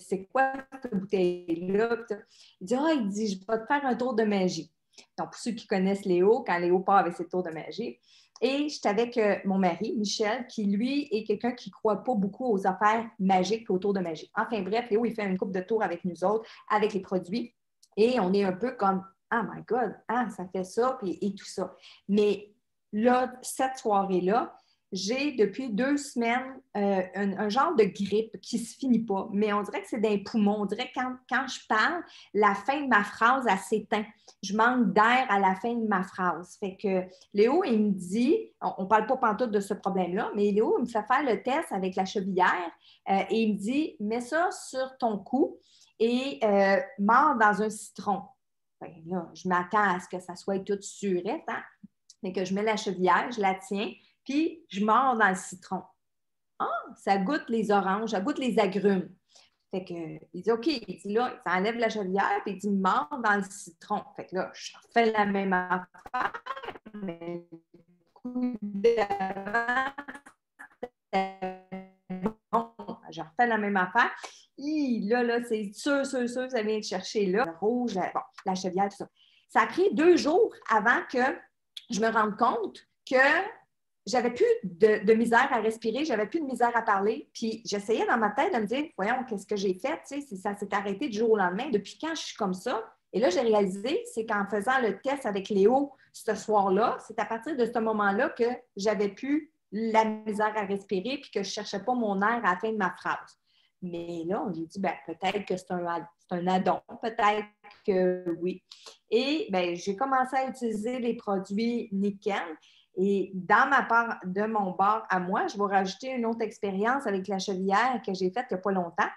c'est quoi cette bouteille-là? Il dit, je vais te faire un tour de magie. Donc, pour ceux qui connaissent Léo, quand Léo part avec ses tours de magie, et j'étais avec mon mari, Michel, qui, lui, est quelqu'un qui ne croit pas beaucoup aux affaires magiques et aux tours de magie. Enfin, bref, Léo, il fait une couple de tours avec nous autres, avec les produits, et on est un peu comme « Oh my God, ah, ça fait ça, et tout ça. » Mais là, cette soirée-là, j'ai depuis 2 semaines un genre de grippe qui ne se finit pas, mais on dirait que c'est des poumons. On dirait que quand je parle, la fin de ma phrase, elle s'éteint. Je manque d'air à la fin de ma phrase. Fait que Léo, il me dit, on ne parle pas pantoute de ce problème-là, mais Léo, il me fait faire le test avec la chevillère et il me dit, mets ça sur ton cou et mords dans un citron. Fait que là, je m'attends à ce que ça soit tout surette, hein? Fait que je mets la chevillère, je la tiens, puis je mords dans le citron. Ah, ça goûte les oranges, ça goûte les agrumes. Fait que, il dit, OK, il dit là, il enlève la chevillère, puis il dit, mord dans le citron. Fait que là, je refais la même affaire, mais coup d'avant, bon, je refais la même affaire. Là, c'est sûr, ça vient de chercher là. Le rouge, la chevillère, tout ça. Ça a pris 2 jours avant que je me rende compte que j'avais plus de misère à respirer, j'avais plus de misère à parler. Puis j'essayais dans ma tête de me dire, voyons, qu'est-ce que j'ai fait? Tu sais, ça s'est arrêté du jour au lendemain. Depuis quand je suis comme ça? Et là, j'ai réalisé, c'est qu'en faisant le test avec Léo ce soir-là, c'est à partir de ce moment-là que j'avais plus la misère à respirer puis que je ne cherchais pas mon air à la fin de ma phrase. Mais là, j'ai dit, peut-être que c'est un addon, peut-être que oui. Et j'ai commencé à utiliser les produits Nickel. Et dans ma part de mon bar à moi, je vais rajouter une autre expérience avec la chevillère que j'ai faite il n'y a pas longtemps.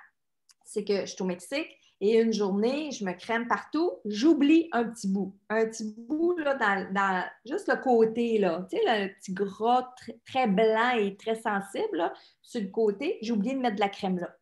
C'est que je suis au Mexique et une journée, je me crème partout, j'oublie un petit bout. Un petit bout là, dans juste le côté, là, tu sais, le petit gras très blanc et très sensible là, sur le côté, j'ai oublié de mettre de la crème là.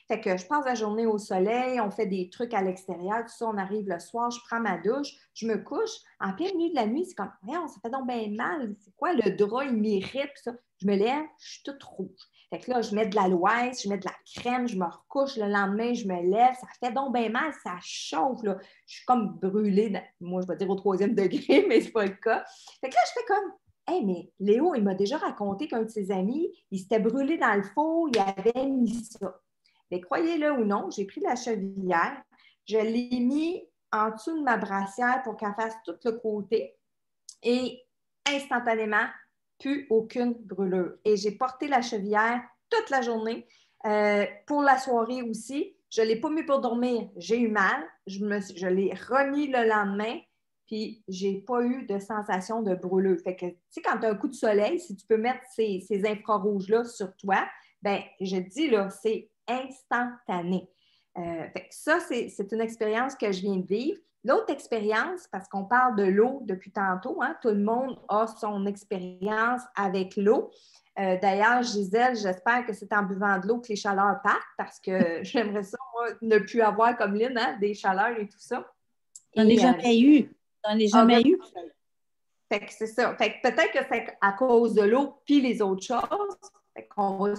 Fait que je passe la journée au soleil, on fait des trucs à l'extérieur, tout ça, on arrive le soir, je prends ma douche, je me couche. En plein milieu de la nuit, c'est comme, ça fait donc bien mal. C'est quoi, le drap, il m'irrite, ça. Je me lève, je suis toute rouge. Fait que là, je mets de l'aloès, je mets de la crème, je me recouche le lendemain, je me lève, ça fait donc bien mal, ça chauffe, là. Je suis comme brûlée, moi, je vais dire au 3e degré, mais c'est pas le cas. Fait que là, je fais comme, hey, mais Léo, il m'a déjà raconté qu'un de ses amis, il s'était brûlé dans le four, il avait mis ça. Mais croyez-le ou non, j'ai pris de la chevillère, je l'ai mis en dessous de ma brassière pour qu'elle fasse tout le côté et instantanément, plus aucune brûlure. Et j'ai porté la chevillère toute la journée. Pour la soirée aussi, je ne l'ai pas mis pour dormir. J'ai eu mal. Je l'ai remis le lendemain, puis je n'ai pas eu de sensation de brûlure. Fait que, tu sais, quand tu as un coup de soleil, si tu peux mettre ces infrarouges-là sur toi, bien, je te dis, là, c'est instantané. Fait que ça, c'est une expérience que je viens de vivre. L'autre expérience, parce qu'on parle de l'eau depuis tantôt, hein, tout le monde a son expérience avec l'eau. D'ailleurs, Gisèle, j'espère que c'est en buvant de l'eau que les chaleurs partent parce que j'aimerais ça, moi, ne plus avoir comme Lynn, hein, des chaleurs et tout ça. J'en ai jamais eu. J'en ai jamais eu. Fait que c'est ça. Fait que peut-être que c'est à cause de l'eau puis les autres choses. Fait qu'on va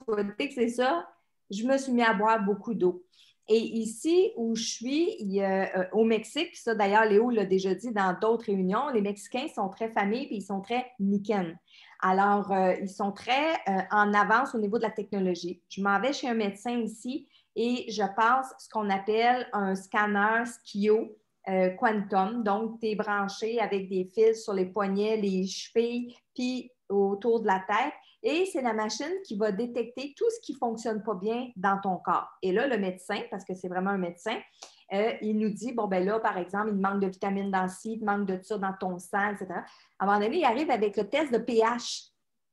souhaiter que c'est ça. Je me suis mis à boire beaucoup d'eau. Et ici où je suis, au Mexique, ça d'ailleurs, Léo l'a déjà dit dans d'autres réunions, les Mexicains sont très familles et ils sont très niken. Alors, ils sont très en avance au niveau de la technologie. Je m'en vais chez un médecin ici et je passe ce qu'on appelle un scanner Skio Quantum. Donc, tu es branché avec des fils sur les poignets, les chevilles, puis autour de la tête. Et c'est la machine qui va détecter tout ce qui ne fonctionne pas bien dans ton corps. Et là, le médecin, parce que c'est vraiment un médecin, il nous dit, bon, ben là, par exemple, il manque de vitamine dans ci, il manque de ça dans ton sang, etc. À un moment donné, il arrive avec le test de pH.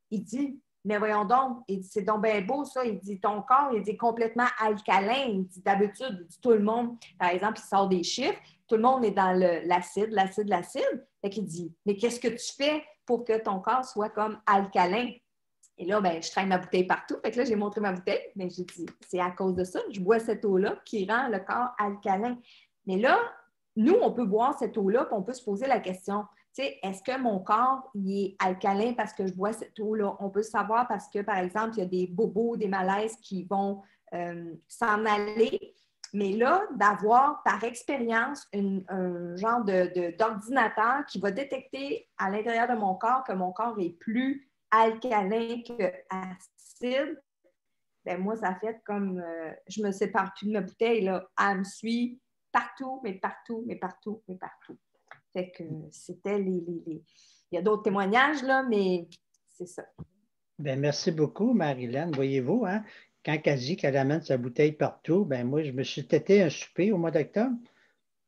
Il dit, mais voyons donc, il dit, c'est donc bien beau ça. Il dit, ton corps, il dit complètement alcalin. Il dit, d'habitude, il dit, tout le monde, par exemple, il sort des chiffres, tout le monde est dans l'acide. Fait qu'il dit, mais qu'est-ce que tu fais pour que ton corps soit comme alcalin? Et là, ben, je traîne ma bouteille partout. Fait que là, j'ai montré ma bouteille, mais j'ai dit, c'est à cause de ça. Je bois cette eau-là qui rend le corps alcalin. Mais là, nous, on peut boire cette eau-là, puis on peut se poser la question, tu sais, est-ce que mon corps, il est alcalin parce que je bois cette eau-là? On peut savoir parce que, par exemple, il y a des bobos, des malaises qui vont s'en aller. Mais là, d'avoir par expérience un genre d'ordinateur qui va détecter à l'intérieur de mon corps que mon corps est plus alcalin que acide, ben moi, ça fait comme je me sépare plus de ma bouteille, là. Elle me suit partout, mais partout, mais partout, mais partout. Fait que c'était il y a d'autres témoignages, là, mais c'est ça. Bien, merci beaucoup, Marilyn. Voyez-vous, hein, quand elle dit qu'elle amène sa bouteille partout, ben moi, je me suis têté un souper au mois d'octobre.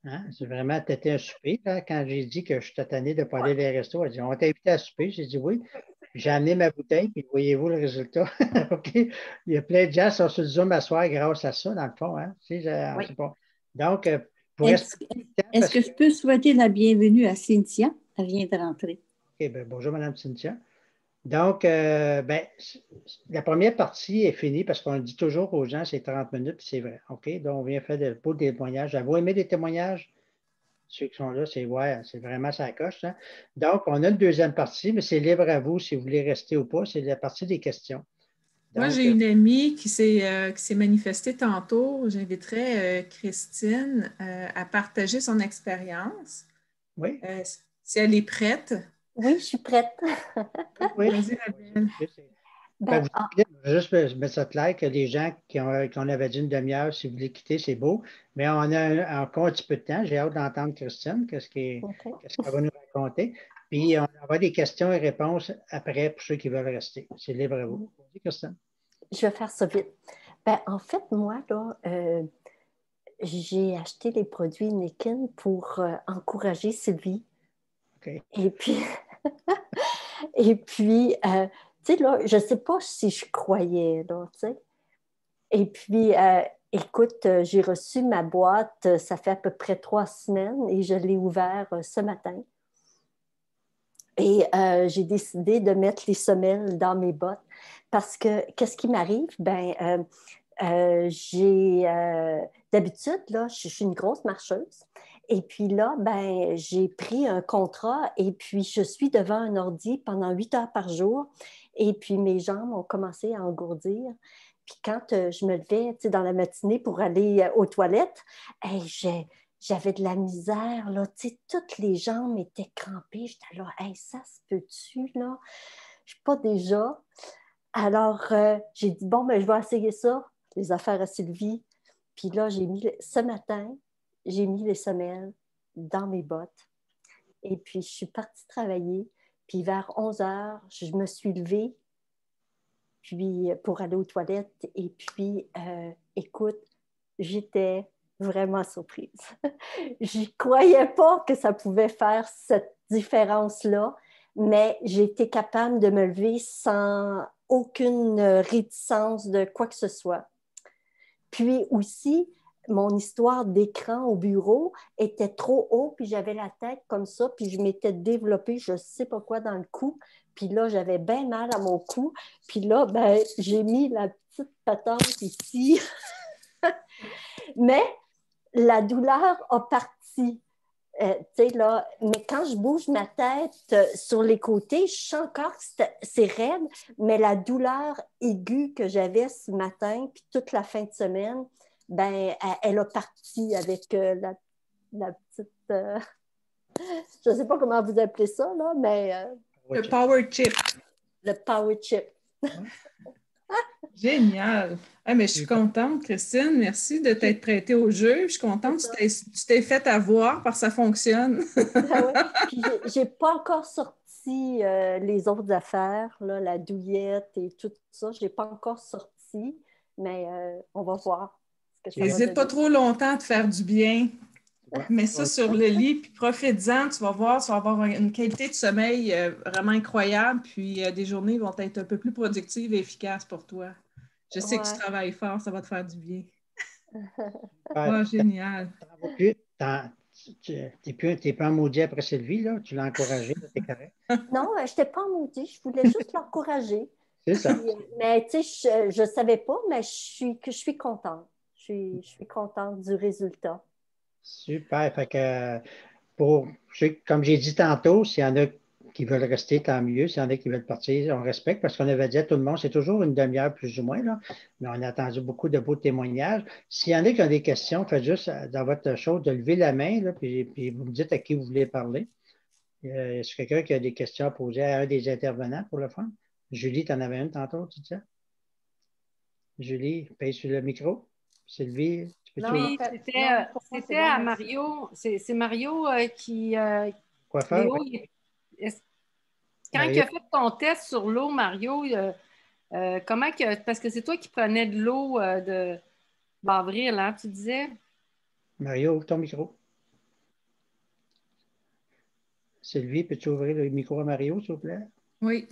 Hein? J'ai vraiment têté un souper. Là, quand j'ai dit que je suis tanné de ne pas aller dans les restos, elle dit, on va t'inviter à souper. J'ai dit oui. J'ai amené ma bouteille, puis voyez-vous le résultat. OK? Il y a plein de gens qui sont sur le Zoom à soir grâce à ça, dans le fond. Hein? Tu sais, Oui. pas. Donc, pour est-ce que je peux souhaiter la bienvenue à Cynthia? Elle vient de rentrer. OK, bien, bonjour, Mme Cynthia. Donc, ben, la première partie est finie parce qu'on dit toujours aux gens c'est 30 minutes, puis c'est vrai. OK? Donc, on vient faire des témoignages. Avez-vous aimé les témoignages? Ceux qui sont là, c'est ouais, c'est vraiment ça coche. Hein? Donc, on a une deuxième partie, mais c'est libre à vous si vous voulez rester ou pas. C'est la partie des questions. Donc, moi, j'ai une amie qui s'est manifestée tantôt. J'inviterais Christine à partager son expériance. Oui. Si elle est prête. Oui, je suis prête. Oui. Vas-y, Madeleine. Ben, juste mettre ça clair que les gens qu'on avait dit une demi-heure, si vous voulez quitter, c'est beau. Mais on a encore un petit peu de temps. J'ai hâte d'entendre Christine, qu'est-ce qu'elle va nous raconter. Puis on aura des questions et réponses après pour ceux qui veulent rester. C'est libre à vous. Vas-y, Christine. Je vais faire ça vite. Ben, en fait, moi, là, j'ai acheté les produits Niken pour encourager Sylvie. Okay. Et puis, tu sais, là, je ne sais pas si je croyais, là, tu sais. Et puis, écoute, j'ai reçu ma boîte, ça fait à peu près 3 semaines et je l'ai ouvert ce matin. Et j'ai décidé de mettre les semelles dans mes bottes parce que, qu'est-ce qui m'arrive? Ben, d'habitude, là, je suis une grosse marcheuse. Et puis là, ben, j'ai pris un contrat et puis je suis devant un ordi pendant 8 heures par jour. Et puis, mes jambes ont commencé à engourdir. Puis quand je me levais dans la matinée pour aller aux toilettes, hey, j'avais de la misère. Là, toutes les jambes étaient crampées. J'étais là, hey, ça se peut-tu? Là? Je ne suis pas déjà. Alors, j'ai dit, bon, ben, je vais essayer ça, les affaires à Sylvie. Puis là, ce matin, j'ai mis les semelles dans mes bottes. Et puis, je suis partie travailler. Puis vers 11 heures, je me suis levée puis pour aller aux toilettes. Et puis, écoute, j'étais vraiment surprise. Je ne croyais pas que ça pouvait faire cette différence-là, mais j'ai été capable de me lever sans aucune réticence de quoi que ce soit. Puis aussi, mon histoire d'écran au bureau était trop haut, puis j'avais la tête comme ça, puis je m'étais développée, je ne sais pas quoi, dans le cou. Puis là, j'avais bien mal à mon cou. Puis là, ben, j'ai mis la petite patente ici. Mais la douleur a parti. Là, mais quand je bouge ma tête sur les côtés, je sens encore que c'est raide, mais la douleur aiguë que j'avais ce matin, puis toute la fin de semaine, ben, elle a parti avec la petite... je ne sais pas comment vous appelez ça, là, mais... le Power Chip. Le Power Chip. Génial. Ah, mais je suis contente, Christine. Merci de t'être prêtée au jeu. Je suis contente que tu t'es fait avoir parce que ça fonctionne. Ah ouais. Puis j'ai pas encore sorti les autres affaires, là, la douillette et tout ça. Je l'ai pas encore sorti, mais on va voir. N'hésite pas trop longtemps à te faire du bien. Mets ça sur le lit, puis profite-en, tu vas voir, tu vas avoir une qualité de sommeil vraiment incroyable, puis des journées vont être un peu plus productives et efficaces pour toi. Je sais que tu travailles fort, ça va te faire du bien. Oh, génial. Tu n'es plus en maudit après Sylvie, là? Tu l'as encouragée, tu es correct? Non, je n'étais pas en maudit, je voulais juste l'encourager. C'est ça. Mais tu sais, je ne savais pas, mais je suis contente. Je suis contente du résultat. Super. Fait que, comme j'ai dit tantôt, s'il y en a qui veulent rester, tant mieux. S'il y en a qui veulent partir, on respecte parce qu'on avait dit à tout le monde, c'est toujours une demi-heure plus ou moins, là, mais on a entendu beaucoup de beaux témoignages. S'il y en a qui ont des questions, faites juste dans votre chose de lever la main, là, puis vous me dites à qui vous voulez parler. Est-ce quelqu'un qui a des questions à poser à un des intervenants pour le fun? Julie, tu en avais une tantôt, tu disais? Julie, paye sur le micro. Sylvie, tu peux-tu... Oui, c'était à Mario. C'est Mario qui... Quoi faire? Léo, quand il a fait ton test sur l'eau, Mario, comment que... Parce que c'est toi qui prenais de l'eau d'avril, hein, tu disais? Mario, ouvre ton micro. Sylvie, peux-tu ouvrir le micro à Mario, s'il vous plaît? Oui.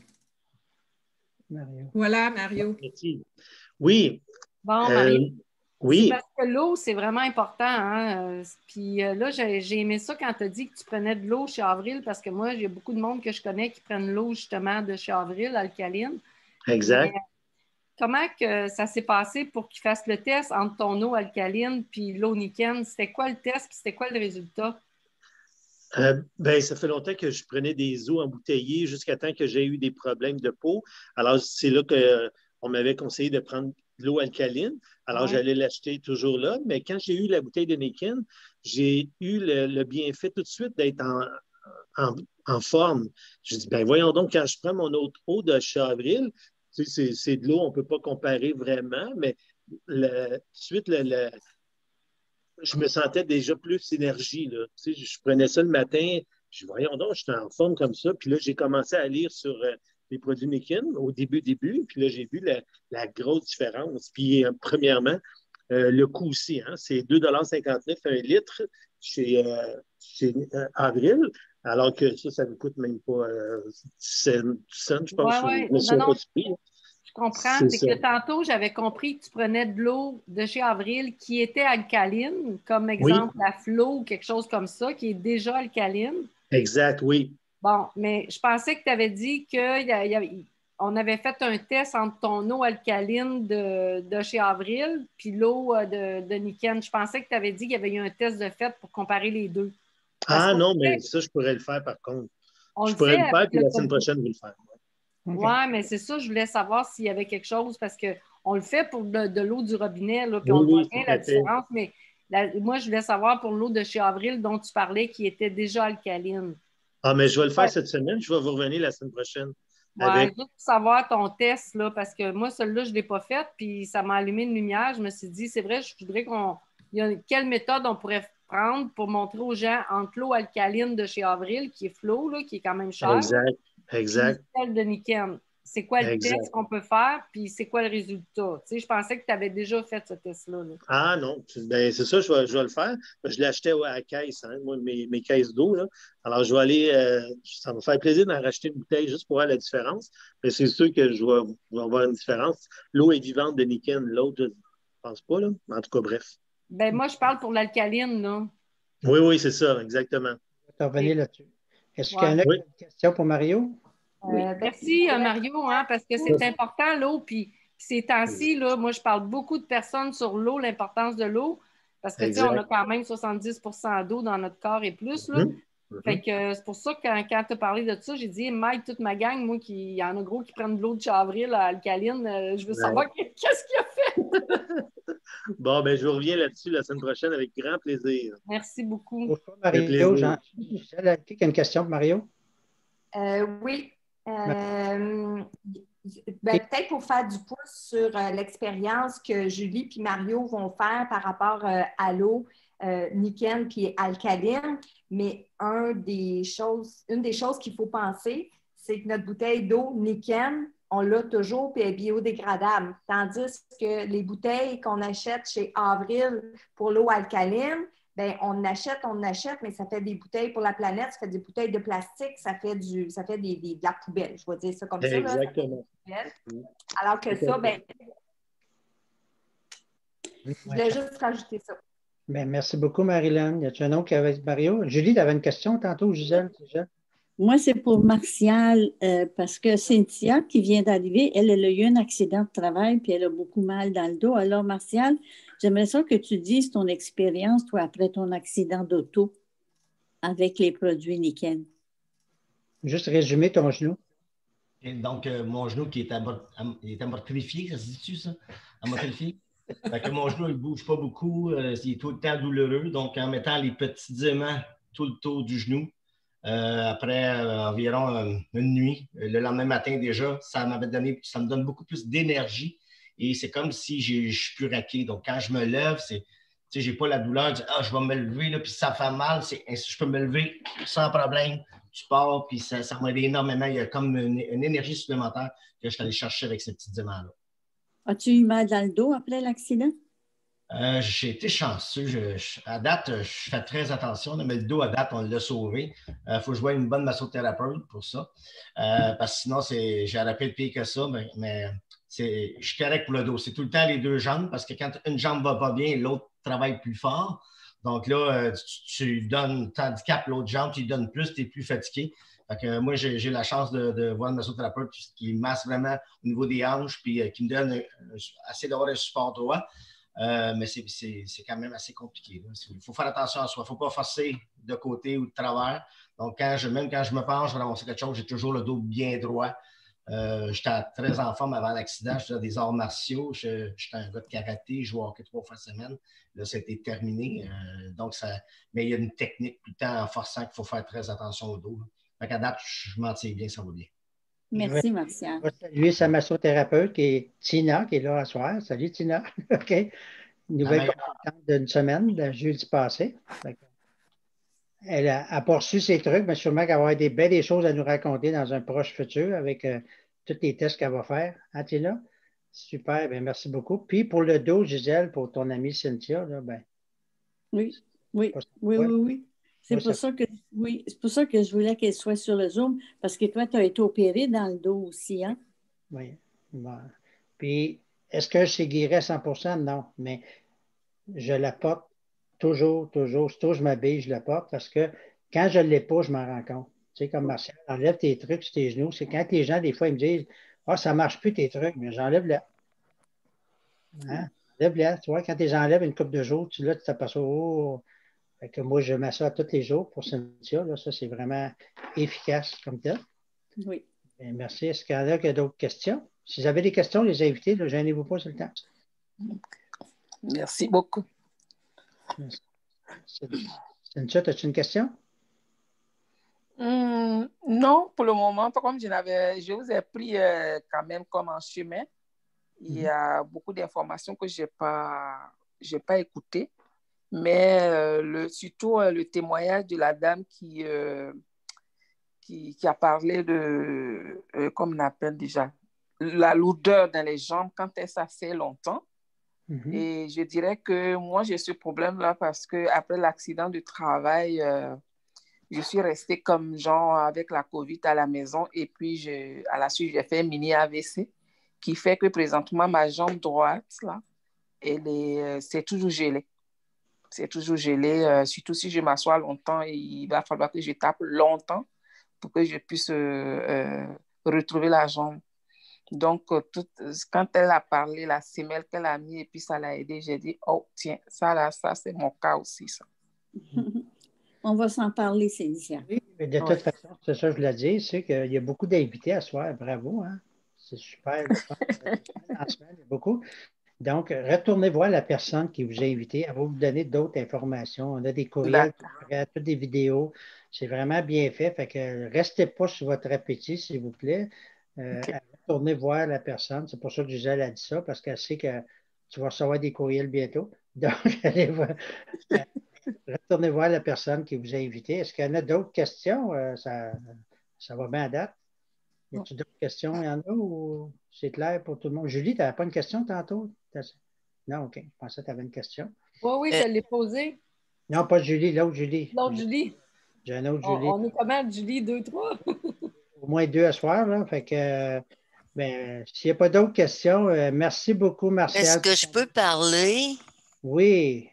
Mario. Voilà, Mario. Oui. Bon, Mario. Oui. C'est parce que l'eau, c'est vraiment important. Hein? Puis là, j'ai aimé ça quand tu as dit que tu prenais de l'eau chez Avril, parce que moi, il y a beaucoup de monde que je connais qui prennent l'eau justement de chez Avril, alcaline. Exact. Mais, comment que ça s'est passé pour qu'ils fassent le test entre ton eau alcaline puis l'eau Niken? C'était quoi le test puis c'était quoi le résultat? Ben, ça fait longtemps que je prenais des eaux embouteillées jusqu'à temps que j'ai eu des problèmes de peau. Alors, c'est là qu'on m'avait conseillé de prendre de l'eau alcaline. Alors, j'allais l'acheter toujours là. Mais quand j'ai eu la bouteille de Niken, j'ai eu le bienfait tout de suite d'être en forme. Je dis, ben voyons donc, quand je prends mon autre eau de chez Avril, tu sais, c'est de l'eau, on ne peut pas comparer vraiment, mais tout de suite, je me sentais déjà plus énergie. Là. Tu sais, je prenais ça le matin, je dis, voyons donc, j'étais en forme comme ça. Puis là, j'ai commencé à lire sur les produits Niken au début, puis là, j'ai vu la grosse différence. Puis, premièrement, le coût aussi, hein, c'est 2,59 $ un litre chez Avril, alors que ça ne coûte même pas 10 cents, je pense. Oui. Je comprends. C'est que tantôt, j'avais compris que tu prenais de l'eau de chez Avril qui était alcaline, comme exemple la Flo ou quelque chose comme ça, qui est déjà alcaline. Exact, oui. Bon, mais je pensais que tu avais dit qu'on avait fait un test entre ton eau alcaline de chez Avril puis l'eau de Niken. Je pensais que tu avais dit qu'il y avait eu un test de fait pour comparer les deux. Mais ça, je pourrais le faire par contre. Je pourrais le faire, puis la semaine prochaine, je vais le faire. OK. Oui, mais c'est ça, je voulais savoir s'il y avait quelque chose parce qu'on le fait pour de l'eau du robinet, là, puis Oui, on voit oui, bien tout à la fait. différence, mais moi, je voulais savoir pour l'eau de chez Avril dont tu parlais qui était déjà alcaline. Ah, mais je vais le faire Ouais, cette semaine. Je vais vous revenir la semaine prochaine ouais, avec. juste pour savoir ton test, là, parce que moi, celui-là, je ne l'ai pas fait, puis ça m'a allumé une lumière. Je me suis dit, c'est vrai, je voudrais quelle méthode on pourrait prendre pour montrer aux gens entre l'eau alcaline de chez Avril, qui est Flo, là, qui est quand même cher, Exact, puis exact, celle de Niken. C'est quoi le test exact. qu'on peut faire, puis c'est quoi le résultat? Tu sais, je pensais que tu avais déjà fait ce test-là. Là. Ah non, ben, c'est ça, je vais le faire. Je l'ai acheté à la caisse, hein, moi, mes caisses d'eau, là. Alors, je vais aller, ça me fait plaisir d'en racheter une bouteille juste pour voir la différence. Mais c'est sûr que je vais avoir une différence. L'eau est vivante de Niken, l'autre, je ne pense pas, là. En tout cas, bref. Ben, moi, je parle pour l'alcaline, là. Oui, oui, c'est ça, exactement. Je vais revenir là-dessus. Est-ce qu'il y Ouais. en a qui Oui. ont une question pour Mario? Oui. Merci, Mario, hein, parce que c'est important, l'eau. Puis ces temps-ci, là, moi, je parle beaucoup de personnes sur l'eau, l'importance de l'eau, parce que, tu sais, on a Exact. quand même 70 d'eau dans notre corps et plus, là. Mhm. Fait que c'est pour ça que quand tu as parlé de ça, j'ai dit, Mike, toute ma gang, moi, il y en a gros qui prennent de l'eau de Chavril à alcaline, je veux savoir qu'est-ce qu'il a fait. Bon, ben, je vous reviens là-dessus la semaine prochaine avec grand plaisir. Merci beaucoup. Pour toi, Ça fait Mario, plaisir. qui a une question pour Mario? Oui. Peut-être pour faire du pouce sur l'expérience que Julie et Mario vont faire par rapport à l'eau, Niken puis alcaline, mais une des choses qu'il faut penser, c'est que notre bouteille d'eau Niken, on l'a toujours puis elle est biodégradable. Tandis que les bouteilles qu'on achète chez Avril pour l'eau alcaline, bien, on achète, mais ça fait des bouteilles pour la planète, ça fait des bouteilles de plastique, ça fait de la poubelle, je vais dire ça comme ça. Exactement. Là, alors que ça, ben, je voulais juste rajouter ça. Bien, merci beaucoup, Marilyn. Y a-t-il un autre qui avait Mario? Julie, tu avais une question tantôt, Gisèle? Moi, c'est pour Martial, parce que Cynthia, qui vient d'arriver, elle a eu un accident de travail, puis elle a beaucoup mal dans le dos. Alors, Martial, j'aimerais ça que tu dises ton expérience, toi, après ton accident d'auto, avec les produits Niken. Juste résumer ton genou. Et donc, mon genou qui est amortifié, ça se dit-tu, ça? Amortifié? Fait que mon genou, il ne bouge pas beaucoup, il est tout le temps douloureux. Donc, en mettant les petits aimants tout le tour du genou, après environ une nuit, le lendemain matin déjà, ça me donne beaucoup plus d'énergie et c'est comme si je suis plus raqué. Donc, quand je me lève, je n'ai pas la douleur de je vais me lever, là, puis ça fait mal. Je peux me lever sans problème. Tu pars, puis ça m'aide énormément. Il y a comme une énergie supplémentaire que je suis allé chercher avec ces petits aimants-là. As-tu eu mal dans le dos après l'accident? J'ai été chanceux. À date, je fais très attention, mais le dos, à date, on l'a sauvé. Il faut que je voie une bonne massothérapeute pour ça. Parce que sinon, j'aurais pas de pire que ça, mais je suis correct pour le dos. C'est tout le temps les deux jambes, parce que quand une jambe ne va pas bien, l'autre travaille plus fort. Donc là, tu donnes, tu handicapes l'autre jambe, tu lui donnes plus, tu es plus fatigué. Fait que, moi, j'ai la chance de voir une massothérapeute qui masse vraiment au niveau des hanches, puis qui me donne assez d'avoir un support droit. Mais c'est quand même assez compliqué. Il faut faire attention à soi. Il ne faut pas forcer de côté ou de travers. Donc, même quand je me penche, vraiment, c'est quelque chose, j'ai toujours le dos bien droit. J'étais très en forme avant l'accident. Je faisais des arts martiaux. J'étais un gars de karaté. Je jouais au hockey 3 fois semaine. Là, c'était terminé. Mais il y a une technique tout le temps en forçant qu'il faut faire très attention au dos. Fait qu'à date, je m'en tire bien, ça va bien. Merci, Martial. Je vais saluer sa massothérapeute qui est Tina, qui est là ce soir. Salut, Tina. OK. Nouvelle consultante d'une semaine, le jeudi passé. Elle a poursuivi ses trucs, mais sûrement qu'elle va avoir des belles choses à nous raconter dans un proche futur avec tous les tests qu'elle va faire. Hein, Tina? Super, bien, merci beaucoup. Puis pour le dos, Gisèle, pour ton amie Cynthia, là, ben, oui. C'est pour ça que je voulais qu'elle soit sur le Zoom, parce que toi, tu as été opéré dans le dos aussi, hein? Oui. Bon. Puis, est-ce que c'est guéri à 100%? Non, mais je la porte toujours. Surtout, je m'habille, je la porte parce que quand je ne l'ai pas, je m'en rends compte. Tu sais, comme Martial, enlève tes trucs sur tes genoux. C'est quand les gens, des fois, ils me disent ça ne marche plus tes trucs, mais j'enlève enlève-les. Tu vois, quand tu les enlèves une couple de jours, tu t'aperçois, fait que moi, je m'assois tous les jours pour Cynthia. Là, ça, c'est vraiment efficace comme ça. Oui. Bien, merci. Est-ce qu'il y en a qui a d'autres questions? Si vous avez des questions, les invités, ne gênez-vous pas sur le temps. Merci beaucoup. Merci. Cynthia, as-tu une question? Non, pour le moment, par contre, je vous ai pris quand même comme en chemin. Il y a beaucoup d'informations que je n'ai pas écoutées, mais surtout le témoignage de la dame qui a parlé de, comme on appelle déjà, la lourdeur dans les jambes quand ça fait longtemps. Et je dirais que moi, j'ai ce problème-là parce qu'après l'accident du travail, je suis restée comme genre avec la COVID à la maison et puis à la suite, j'ai fait un mini AVC qui fait que présentement, ma jambe droite, là, c'est toujours gelé. C'est toujours gelé, surtout si je m'assois longtemps, il va falloir que je tape longtemps pour que je puisse retrouver la jambe. Donc, quand elle a parlé, la semelle qu'elle a mis et puis ça l'a aidé, j'ai dit, oh, tiens, ça, c'est mon cas aussi, ça. On va s'en parler, Cynthia. Oui, mais de toute façon, c'est ça que je voulais dire, c'est qu'il y a beaucoup d'invités à soir. Bravo, hein? C'est super. En semaine, il y a beaucoup. Donc, retournez voir la personne qui vous a invité. Elle va vous donner d'autres informations. On a des courriels, toutes des vidéos. C'est vraiment bien fait. Fait que restez pas sur votre appétit, s'il vous plaît. Retournez voir la personne. C'est pour ça que Gisèle a dit ça, parce qu'elle sait que tu vas recevoir des courriels bientôt. Donc, allez voir. Retournez voir la personne qui vous a invité. Est-ce qu'il y en a d'autres questions? Ça va bien à date. Y a-t-il d'autres questions? Il y en a ou c'est clair pour tout le monde? Julie, tu n'avais pas une question tantôt? Non, OK. Je pensais que tu avais une question. Oui, je l'ai posée. Non, pas Julie, l'autre Julie. L'autre Julie. J'ai un autre Julie. On est comment, Julie? 2, 3? Au moins 2 à soir, là. Fait que, s'il n'y a pas d'autres questions, merci beaucoup, Martial. Est-ce que je peux parler? Oui.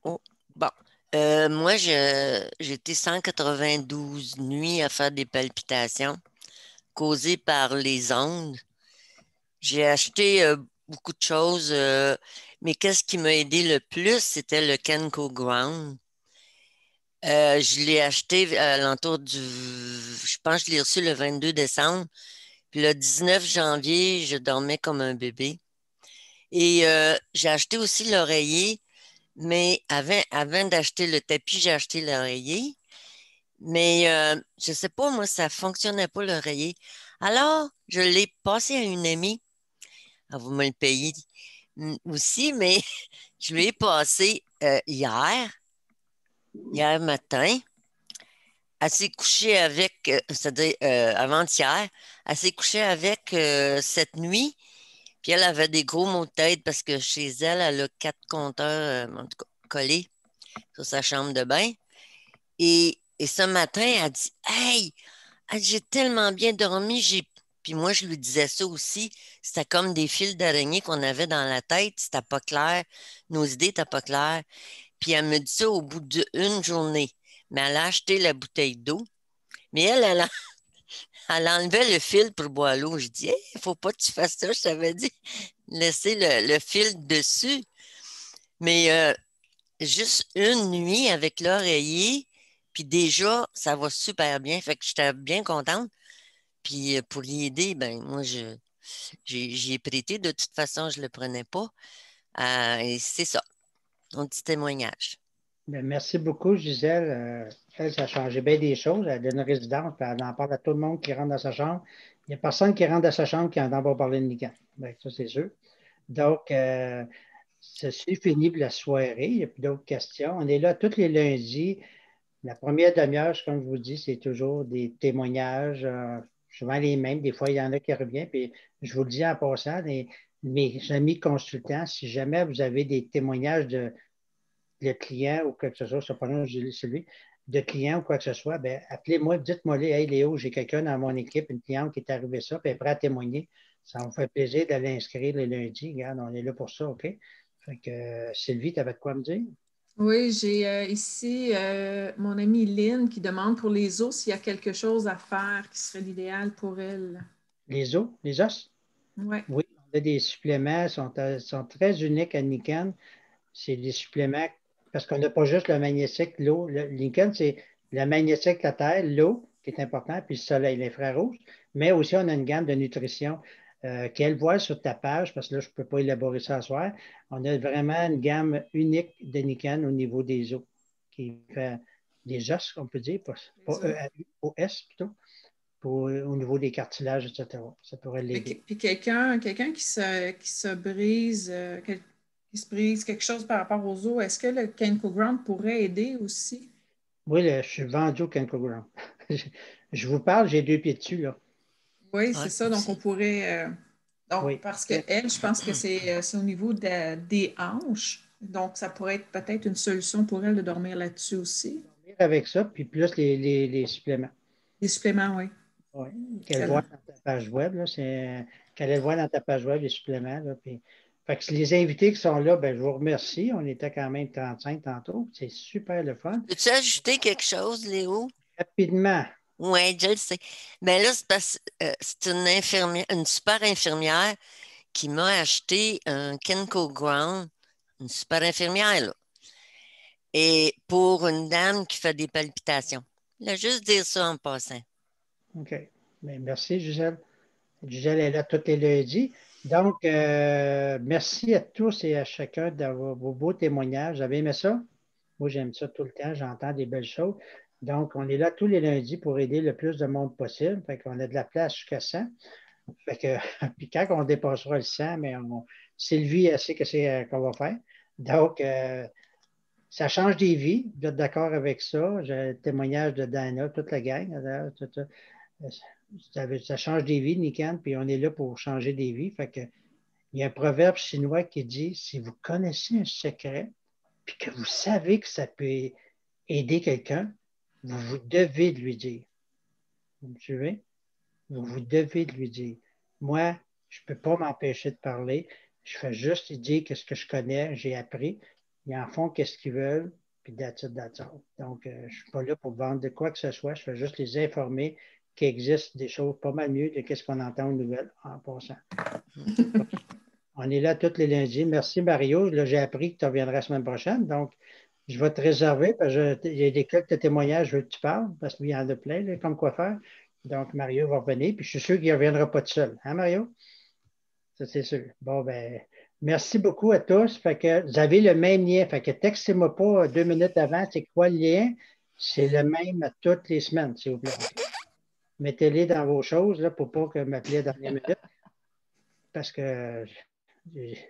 Oh, bon. Moi, j'ai été 192 nuits à faire des palpitations causées par les ondes. J'ai acheté beaucoup de choses, mais qu'est-ce qui m'a aidé le plus, c'était le Kenko Ground. Je l'ai acheté à l'entour je pense que je l'ai reçu le 22 décembre. Puis le 19 janvier, je dormais comme un bébé. Et j'ai acheté aussi l'oreiller, mais avant d'acheter le tapis, j'ai acheté l'oreiller. Mais je ne sais pas, moi, ça ne fonctionnait pas l'oreiller. Alors, je l'ai passé à une amie. Vous me le payez aussi, mais je lui ai passé hier matin. Elle s'est couchée avec, c'est-à-dire avant-hier, elle s'est couchée avec cette nuit, puis elle avait des gros maux de tête parce que chez elle, elle a 4 compteurs en tout cas, collés sur sa chambre de bain. Et ce matin, elle dit « Hey, j'ai tellement bien dormi, Puis moi, je lui disais ça aussi. C'était comme des fils d'araignée qu'on avait dans la tête. C'était pas clair. Nos idées n'étaient pas claires. Puis elle me dit ça au bout d'une journée. Mais elle a acheté la bouteille d'eau. Mais elle enlevait le fil pour boire l'eau. Je dis, hey, il ne faut pas que tu fasses ça. Je t'avais dit, laisser le fil dessus. Mais juste une nuit avec l'oreiller, puis déjà, ça va super bien. Fait que j'étais bien contente. Puis pour y aider, ben moi, j'y ai prêté. De toute façon, je ne le prenais pas. Et c'est ça, mon petit témoignage. Bien, merci beaucoup, Gisèle. Elle, ça a changé bien des choses. Elle a une résidence, puis elle en parle à tout le monde qui rentre dans sa chambre. Il n'y a personne qui rentre dans sa chambre qui n'entend pas parler de Nican. Bien, ça, c'est sûr. Donc, ceci est fini pour la soirée. Il n'y a plus d'autres questions. On est là tous les lundis. La première demi-heure, comme je vous dis, c'est toujours des témoignages, souvent les mêmes. Des fois, il y en a qui reviennent. Puis, je vous le dis en passant, mes amis consultants, si jamais vous avez des témoignages de clients ou quoi que ce soit, c'est pas non, celui de clients ou quoi que ce soit, bien, appelez-moi, dites-moi, hey Léo, j'ai quelqu'un dans mon équipe, une cliente qui est arrivée ça, puis elle est prête à témoigner. Ça me fait plaisir d'aller inscrire les lundis. Regarde, on est là pour ça, OK? Fait que Sylvie, tu avais de quoi me dire? Oui, j'ai ici mon amie Lynn qui demande pour les os s'il y a quelque chose à faire qui serait l'idéal pour elle. Les os? Les os? Ouais. Oui, on a des suppléments, sont très uniques à Nican. C'est des suppléments parce qu'on n'a pas juste le magnétique, l'eau. Nican, c'est le magnétique, la terre, l'eau, qui est important, puis le soleil, l'infrarouge. Mais aussi, on a une gamme de nutrition qu'elle voit sur ta page, parce que là, je ne peux pas élaborer ça ce soir. On a vraiment une gamme unique de Nikken au niveau des os, qui fait des os, on peut dire, pas EAU-OS plutôt, au niveau des cartilages, etc. Ça pourrait l'aider. Puis quelqu'un qui se brise, qui se brise quelque chose par rapport aux os, est-ce que le Kenko Ground pourrait aider aussi? Oui, je suis vendu au Kenko Ground. Je vous parle, j'ai 2 pieds dessus, là. Oui, c'est ça. Donc, on pourrait... Oui. Parce qu'elle, je pense que c'est au niveau des hanches. Donc, ça pourrait être peut-être une solution pour elle de dormir là-dessus aussi. Dormir avec ça, puis plus les suppléments. Les suppléments, oui. Oui, qu'elle voit dans ta page web, là, qu'elle voit dans ta page web, les suppléments. Là, puis, fait que les invités qui sont là, ben, je vous remercie. On était quand même 35 tantôt. C'est super le fun. Peux-tu ajouter quelque chose, Léo? Rapidement. Oui, je le sais. Mais là, c'est parce c'est une infirmière, une super infirmière qui m'a acheté un Kenko Ground, une super infirmière, là. Et pour une dame qui fait des palpitations. Je vais juste dire ça en passant. OK. Bien, merci, Gisèle. Gisèle est là tous les lundis. Donc, merci à tous et à chacun d'avoir vos beaux témoignages. Vous avez aimé ça? Moi, j'aime ça tout le temps. J'entends des belles choses. Donc, on est là tous les lundis pour aider le plus de monde possible. Fait qu'on a de la place jusqu'à 100. Fait que, puis quand on dépassera le 100, mais Sylvie, elle sait que c'est qu'on va faire. Donc, ça change des vies. Vous êtes d'accord avec ça? J'ai le témoignage de Dana, toute la gang. Ça change des vies, Nikken, puis on est là pour changer des vies. Fait que, il y a un proverbe chinois qui dit, si vous connaissez un secret, puis que vous savez que ça peut aider quelqu'un, vous devez de lui dire. Vous me suivez? Vous devez de lui dire. Moi, je ne peux pas m'empêcher de parler. Je fais juste dire ce que je connais, j'ai appris. Ils en font qu'est-ce qu'ils veulent, puis that's it. Donc, je ne suis pas là pour vendre de quoi que ce soit. Je fais juste les informer qu'il existe des choses pas mal mieux de ce qu'on entend aux nouvelles en passant. On est là tous les lundis. Merci, Mario. Là, j'ai appris que tu reviendras la semaine prochaine. Donc, je vais te réserver parce qu'il y a des quelques témoignages, je veux que tu parles, parce qu'il y en a plein, là, comme quoi faire. Donc, Mario va revenir, puis je suis sûr qu'il ne reviendra pas tout seul. Hein, Mario? Ça, c'est sûr. Bon, ben, merci beaucoup à tous. Fait que vous avez le même lien. Fait que textez-moi pas 2 minutes avant, c'est quoi le lien? C'est le même à toutes les semaines, s'il vous plaît. Mettez-les dans vos choses, là, pour pas que m'appeler à la dernière minute. Parce que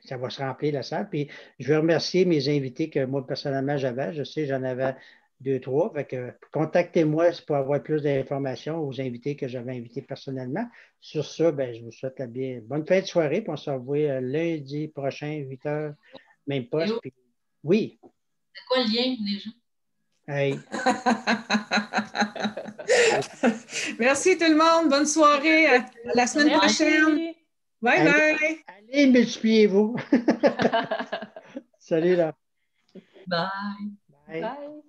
ça va se remplir la salle. Puis je veux remercier mes invités que moi, personnellement, j'avais. Je sais, j'en avais 2, 3. Fait que contactez-moi pour avoir plus d'informations aux invités que j'avais invités personnellement. Sur ça, ben, je vous souhaite la bonne fin de soirée. Puis on se revoit lundi prochain, 8 h, même poste. Puis, oui. C'est quoi le lien déjà? Hey. Merci tout le monde. Bonne soirée. À la semaine prochaine. Bye bye. Allez, multipliez-vous. Salut là. Bye. Bye. Bye.